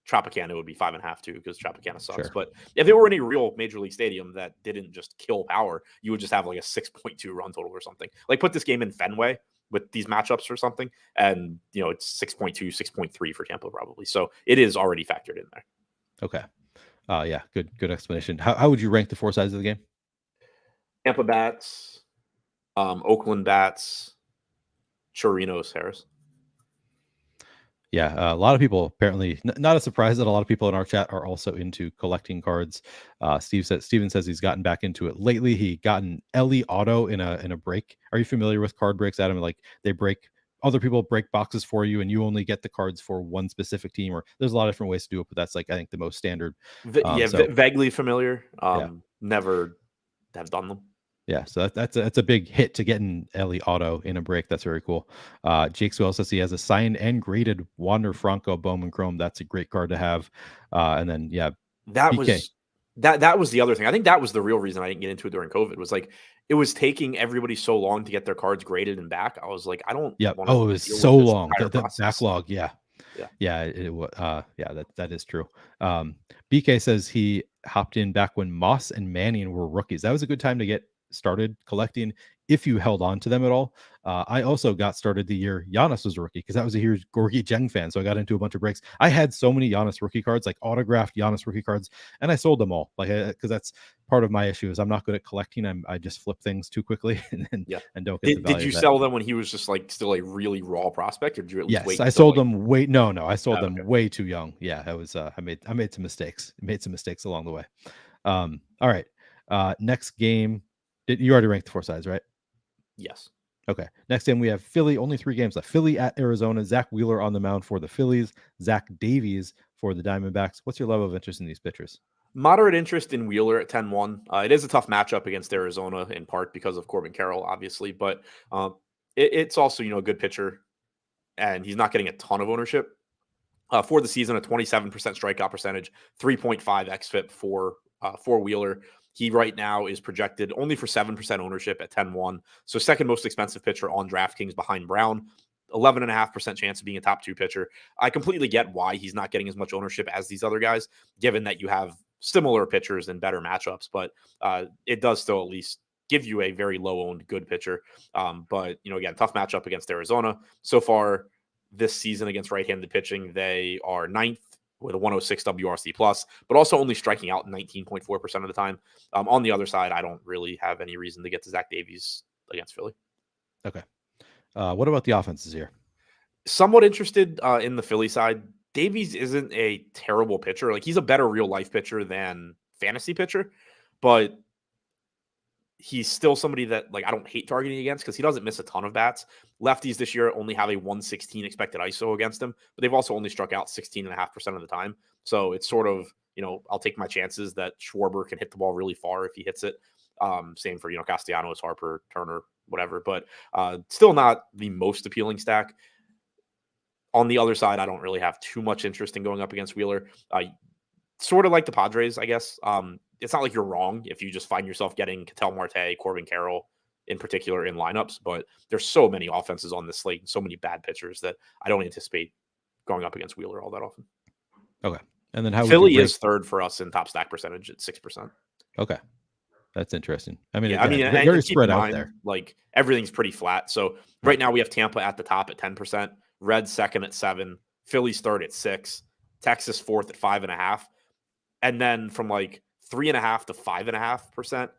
Tropicana would be 5.5 too, because Tropicana sucks. Sure. But if it were in a real major league stadium that didn't just kill power, you would just have like a 6.2 run total or something. Like put this game in Fenway with these matchups or something, and it's 6.2, 6.3 for Tampa probably. So it is already factored in there. Okay. Yeah, good explanation. How would you rank the 4 sides of the game? Tampa bats, Oakland bats, Chirinos, Harris. Yeah, a lot of people apparently, not a surprise that a lot of people in our chat are also into collecting cards. Steven says he's gotten back into it lately. He got an Ellie Auto in a break. Are you familiar with card breaks, Adam? Like other people break boxes for you, and you only get the cards for one specific team. Or there's a lot of different ways to do it, but that's like I think the most standard. Vaguely familiar. never have done them. Yeah, so that's a big hit to getting Ellie Auto in a break. That's very cool. Jake Swell says he has a signed and graded Wander Franco Bowman Chrome. That's a great card to have. And then That BK. was that was the other thing. I think that was the real reason I didn't get into it during COVID. Was like it was taking everybody so long to get their cards graded and back. I was like, I don't. Yeah. wanna Oh, it was deal with so this long. entire The process. backlog. Yeah. Yeah. Yeah. It was. Yeah. That is true. BK says he hopped in back when Moss and Manning were rookies. That was a good time to get started collecting if you held on to them at all. I also got started the year Giannis was a rookie because that was a huge Gorgie Jeng fan. So I got into a bunch of breaks. I had so many Giannis rookie cards, like autographed Giannis rookie cards, and I sold them all. Like, because that's part of my issue is I'm not good at collecting. I just flip things too quickly and don't get the value. Did you sell them when he was just like still a really raw prospect, or did you at least wait? I sold them way. No, I sold them way too young. Yeah, I was. I made some mistakes. Made some mistakes along the way. All right. Next game. You already ranked the 4 sides, right? Yes. Okay. Next game, we have Philly. Only 3 games left. Philly at Arizona. Zach Wheeler on the mound for the Phillies. Zach Davies for the Diamondbacks. What's your level of interest in these pitchers? Moderate interest in Wheeler at 10-1. It is a tough matchup against Arizona, in part because of Corbin Carroll, obviously, but it's also, a good pitcher, and he's not getting a ton of ownership. For the season, a 27% strikeout percentage, 3.5 xFIP for Wheeler. He right now is projected only for 7% ownership at 10-1. So second most expensive pitcher on DraftKings behind Brown. 11.5% chance of being a top 2 pitcher. I completely get why he's not getting as much ownership as these other guys, given that you have similar pitchers and better matchups. But it does still at least give you a very low-owned good pitcher. But, again, tough matchup against Arizona. So far this season against right-handed pitching, they are 9th with a 106 WRC plus, but also only striking out 19.4% of the time. On the other side, I don't really have any reason to get to Zach Davies against Philly. Okay. What about the offenses here? Somewhat interested in the Philly side. Davies isn't a terrible pitcher. Like, he's a better real life pitcher than fantasy pitcher, but he's still somebody that, like, I don't hate targeting against because he doesn't miss a ton of bats. Lefties this year only have a 116 expected ISO against him, but they've also only struck out 16.5% of the time. So it's sort of, I'll take my chances that Schwarber can hit the ball really far if he hits it. Same for, Castellanos, Harper, Turner, whatever, but still not the most appealing stack. On the other side, I don't really have too much interest in going up against Wheeler. Sort of like the Padres, I guess. It's not like you're wrong if you just find yourself getting Ketel Marte, Corbin Carroll in particular in lineups, but there's so many offenses on this slate and so many bad pitchers that I don't anticipate going up against Wheeler all that often. Okay. And then how Philly is third for us in top stack percentage at 6%. Okay. That's interesting. I mean, very spread out there. Like, everything's pretty flat. So right now we have Tampa at the top at 10%, Reds second at 7%, Philly's third at 6%, Texas fourth at 5.5%. And then from like 3.5 to 5.5%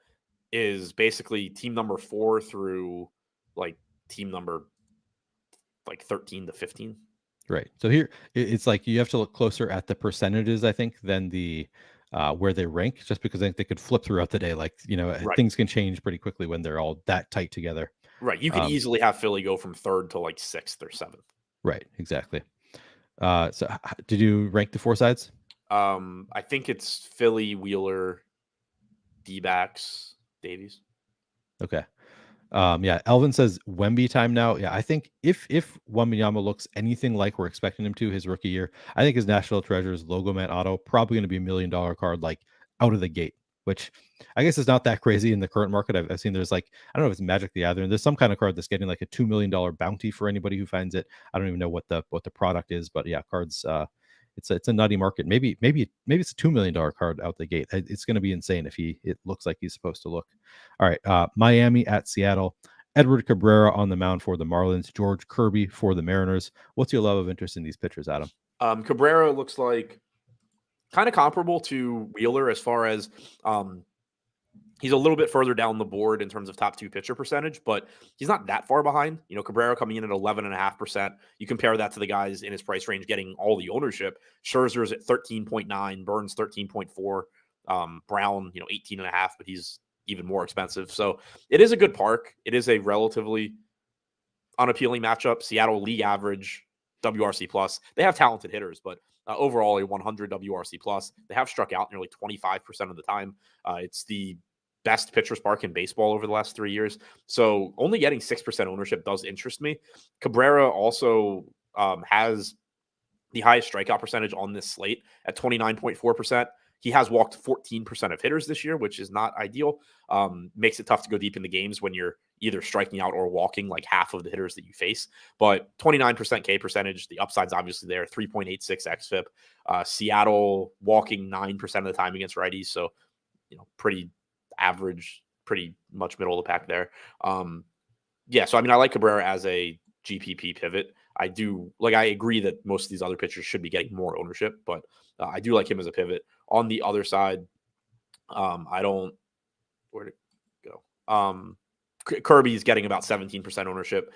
is basically team number 4 through like team number like 13 to 15. Right. So here it's like you have to look closer at the percentages, I think, than the where they rank, just because I think they could flip throughout the day. Like, Right. Things can change pretty quickly when they're all that tight together. Right. You could easily have Philly go from 3rd to like 6th or 7th. Right. Exactly. So did you rank the 4 sides? I think it's Philly, Wheeler, D-backs, Davies. Okay. Elvin says Wemby time now. Yeah, I think if Wembanyama looks anything like we're expecting him to his rookie year, I think his National Treasures Logo Man auto probably going to be $1 million card like out of the gate, which I guess is not that crazy in the current market. I've seen there's like, I don't know if it's Magic the Gathering. There's some kind of card that's getting like a $2 million bounty for anybody who finds it. I don't even know what the product is, but yeah, cards. It's a nutty market. Maybe it's a $2 million card out the gate. It's going to be insane if it looks like he's supposed to look. All right, Miami at Seattle. Edward Cabrera on the mound for the Marlins. George Kirby for the Mariners. What's your level of interest in these pitchers, Adam? Cabrera looks like kind of comparable to Wheeler as far as he's a little bit further down the board in terms of top 2 pitcher percentage, but he's not that far behind. Cabrera coming in at 11.5%. You compare that to the guys in his price range getting all the ownership. Scherzer's at 13.9, Burns 13.4, Brown 18.5, but he's even more expensive. So it is a good park. It is a relatively unappealing matchup. Seattle league average WRC plus. They have talented hitters, but overall a 100 WRC plus. They have struck out nearly 25% of the time. It's the best pitcher's park in baseball over the last 3 years. So only getting 6% ownership does interest me. Cabrera also has the highest strikeout percentage on this slate at 29.4%. He has walked 14% of hitters this year, which is not ideal. Makes it tough to go deep in the games when you're either striking out or walking like half of the hitters that you face. But 29% K percentage, the upside's obviously there, 3.86 xFIP. Seattle walking 9% of the time against righties. So, pretty average, pretty much middle of the pack there. So I mean, I like Cabrera as a GPP pivot. I agree that most of these other pitchers should be getting more ownership, but I do like him as a pivot. On the other side, where'd it go? Kirby's getting about 17% ownership.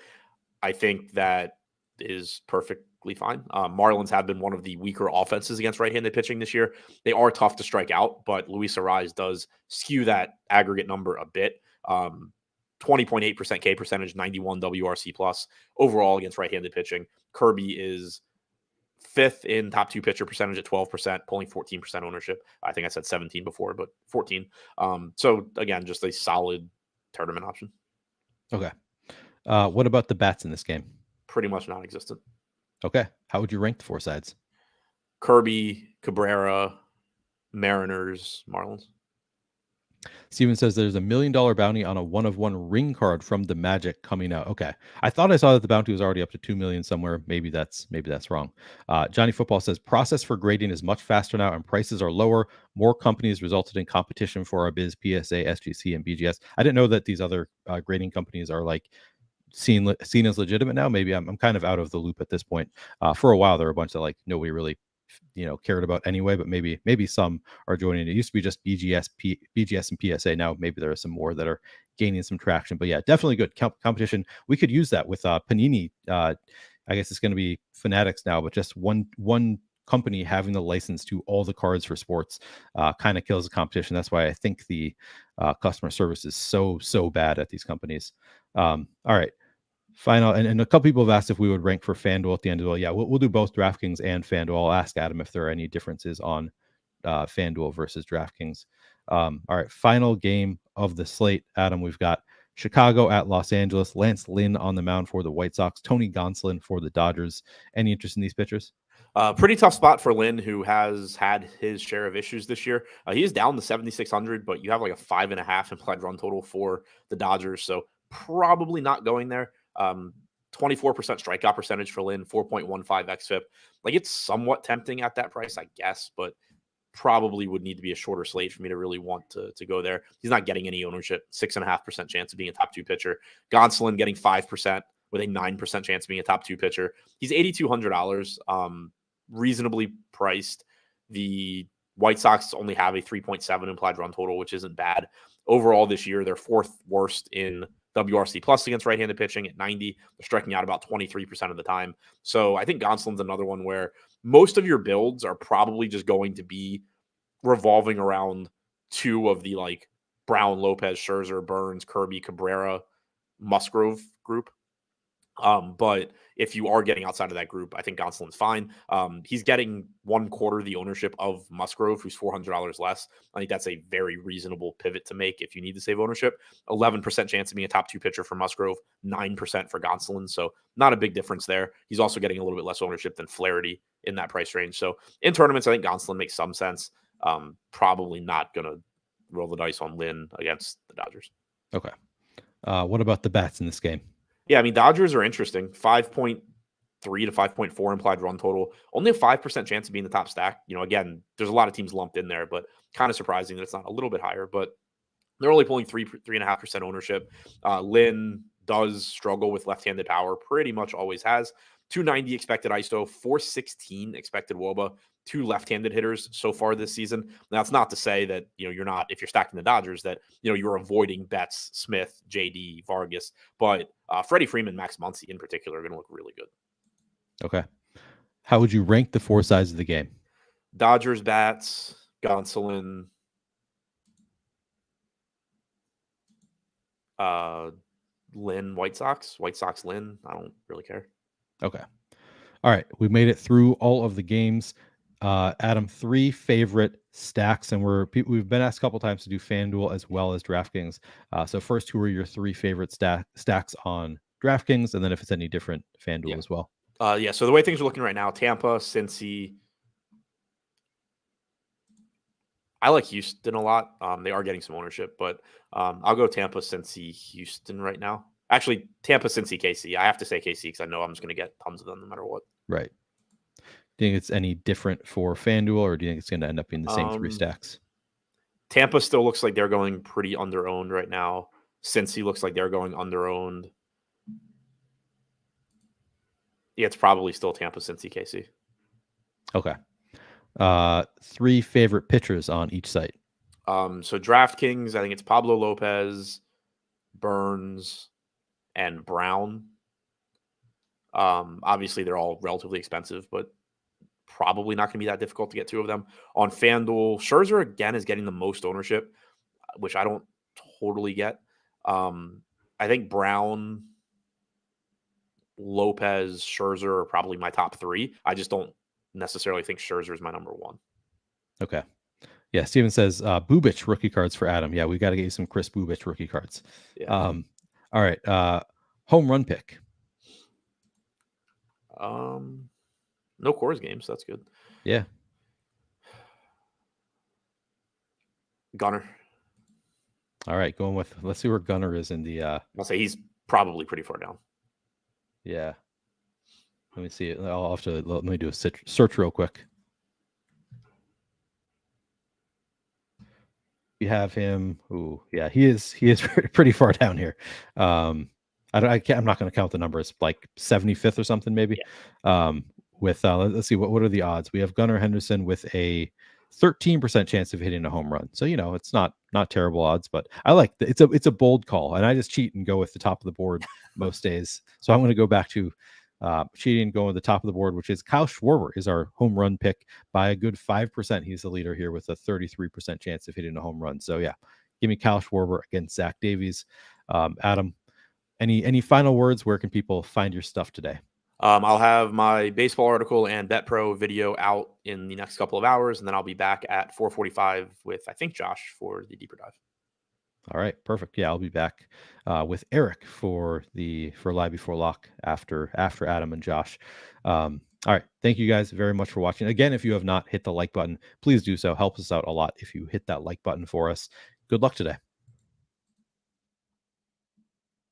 I think that is perfectly fine. Marlins have been one of the weaker offenses against right-handed pitching this year. They are tough to strike out, but Luis Arraez does skew that aggregate number a bit. 20.8% K percentage, 91 WRC plus overall against right-handed pitching. Kirby is fifth in top two pitcher percentage at 12%, pulling 14% ownership. I think I said 17 before, but 14. So again, just a solid tournament option. Okay. What about the bats in this game? Pretty much non-existent. Okay. How would you rank the four sides? Kirby, Cabrera, Mariners, Marlins. Steven says there's $1 million bounty on a 1/1 ring card from the Magic coming out. Okay. I thought I saw that the bounty was already up to 2 million somewhere. Maybe that's wrong. Johnny Football says process for grading is much faster now and prices are lower. More companies resulted in competition for our biz, PSA, SGC, and BGS. I didn't know that these other grading companies are like seen as legitimate now. Maybe I'm kind of out of the loop at this point. For a while, there were a bunch that like nobody really cared about anyway, but maybe some are joining. It used to be just BGS and PSA. Now maybe there are some more that are gaining some traction. But yeah, definitely good competition. We could use that with Panini. I guess it's going to be Fanatics now, but just one company having the license to all the cards for sports kind of kills the competition. That's why I think the customer service is so bad at these companies. All right. Final, and a couple people have asked if we would rank for FanDuel at the end of the day. Yeah, we'll do both DraftKings and FanDuel. I'll ask Adam if there are any differences on FanDuel versus DraftKings. All right, final game of the slate, Adam. We've got Chicago at Los Angeles. Lance Lynn on the mound for the White Sox. Tony Gonsolin for the Dodgers. Any interest in these pitchers? Pretty tough spot for Lynn, who has had his share of issues this year. He is down to 7,600, but you have like a 5.5 implied run total for the Dodgers, so probably not going there. 24% strikeout percentage for Lynn, 4.15 xFIP. Like, it's somewhat tempting at that price, I guess, but probably would need to be a shorter slate for me to really want to go there. He's not getting any ownership, 6.5% chance of being a top two pitcher. Gonsolin getting 5% with a 9% chance of being a top two pitcher. He's $8,200, reasonably priced. The White Sox only have a 3.7 implied run total, which isn't bad. Overall this year, they're fourth worst in WRC plus against right-handed pitching at 90. They're striking out about 23% of the time. So I think Gonsolin's another one where most of your builds are probably just going to be revolving around two of the like Brown, Lopez, Scherzer, Burns, Kirby, Cabrera, Musgrove group. But if you are getting outside of that group, I think Gonsolin's fine. He's getting 1/4 the ownership of Musgrove, who's $400 less. I think that's a very reasonable pivot to make if you need to save ownership. 11% chance of being a top two pitcher for Musgrove, 9% for Gonsolin. So not a big difference there. He's also getting a little bit less ownership than Flaherty in that price range. So in tournaments, I think Gonsolin makes some sense. Probably not going to roll the dice on Lynn against the Dodgers. Okay. What about the bats in this game? Yeah, I mean, Dodgers are interesting. 5.3 to 5.4 implied run total. Only a 5% chance of being the top stack. Again, there's a lot of teams lumped in there, but kind of surprising that it's not a little bit higher. But they're only pulling 3.5% ownership. Lynn does struggle with left-handed power, pretty much always has. 290 expected ISO, 416 expected WOBA, two left-handed hitters so far this season. Now, it's not to say that, you're not, if you're stacking the Dodgers, that, you're avoiding Betts, Smith, JD, Vargas, but Freddie Freeman, Max Muncy in particular are going to look really good. Okay. How would you rank the four sides of the game? Dodgers bats, Gonsolin, Lynn, White Sox, Lynn. I don't really care. Okay. All right. We made it through all of the games. Adam, 3 favorite stacks, and we've been asked a couple times to do FanDuel as well as DraftKings. So first, who are your 3 favorite stacks on DraftKings, and then if it's any different, FanDuel as well. Yeah. So the way things are looking right now, Tampa, Cincy. I like Houston a lot. They are getting some ownership, but I'll go Tampa, Cincy, Houston right now. Actually, Tampa, Cincy, KC. I have to say KC because I know I'm just going to get tons of them no matter what. Right. Do you think it's any different for FanDuel, or do you think it's going to end up being the same 3 stacks? Tampa still looks like they're going pretty under-owned right now. Cincy looks like they're going under-owned. Yeah, it's probably still Tampa, Cincy, KC. Okay. 3 favorite pitchers on each site. So DraftKings, I think it's Pablo Lopez, Burns, and Brown. Obviously, they're all relatively expensive, but probably not going to be that difficult to get 2 of them. On FanDuel, Scherzer, again, is getting the most ownership, which I don't totally get. I think Brown, Lopez, Scherzer are probably my top 3. I just don't necessarily think Scherzer is my number 1. Okay. Yeah, Steven says Bubich rookie cards for Adam. Yeah, we got to get you some Chris Bubich rookie cards. Yeah. All right. Home run pick. No Coors games. That's good. Yeah. Gunner. All right, going with, let's see where Gunner is in the. I'll say he's probably pretty far down. Yeah. Let me see it. I'll have to let me do a search real quick. We have him. Ooh, yeah, he is pretty far down here. I'm not going to count the numbers, like 75th or something maybe. Yeah. With let's see what are the odds. We have Gunnar Henderson with a 13% chance of hitting a home run. So it's not terrible odds, but I like it's a bold call, and I just cheat and go with the top of the board most days. So I'm going to go back to cheating, going to the top of the board, which is Kyle Schwarber is our home run pick by a good 5%. He's the leader here with a 33% chance of hitting a home run. So yeah, give me Kyle Schwarber against Zach Davies. Adam, any final words? Where can people find your stuff today? I'll have my baseball article and BetPro video out in the next couple of hours, and then I'll be back at 4:45 with, I think, Josh for the deeper dive. All right, perfect. Yeah, I'll be back with Eric for Live Before Lock after Adam and Josh. All right, thank you guys very much for watching. Again, if you have not hit the like button, please do so. Helps us out a lot if you hit that like button for us. Good luck today.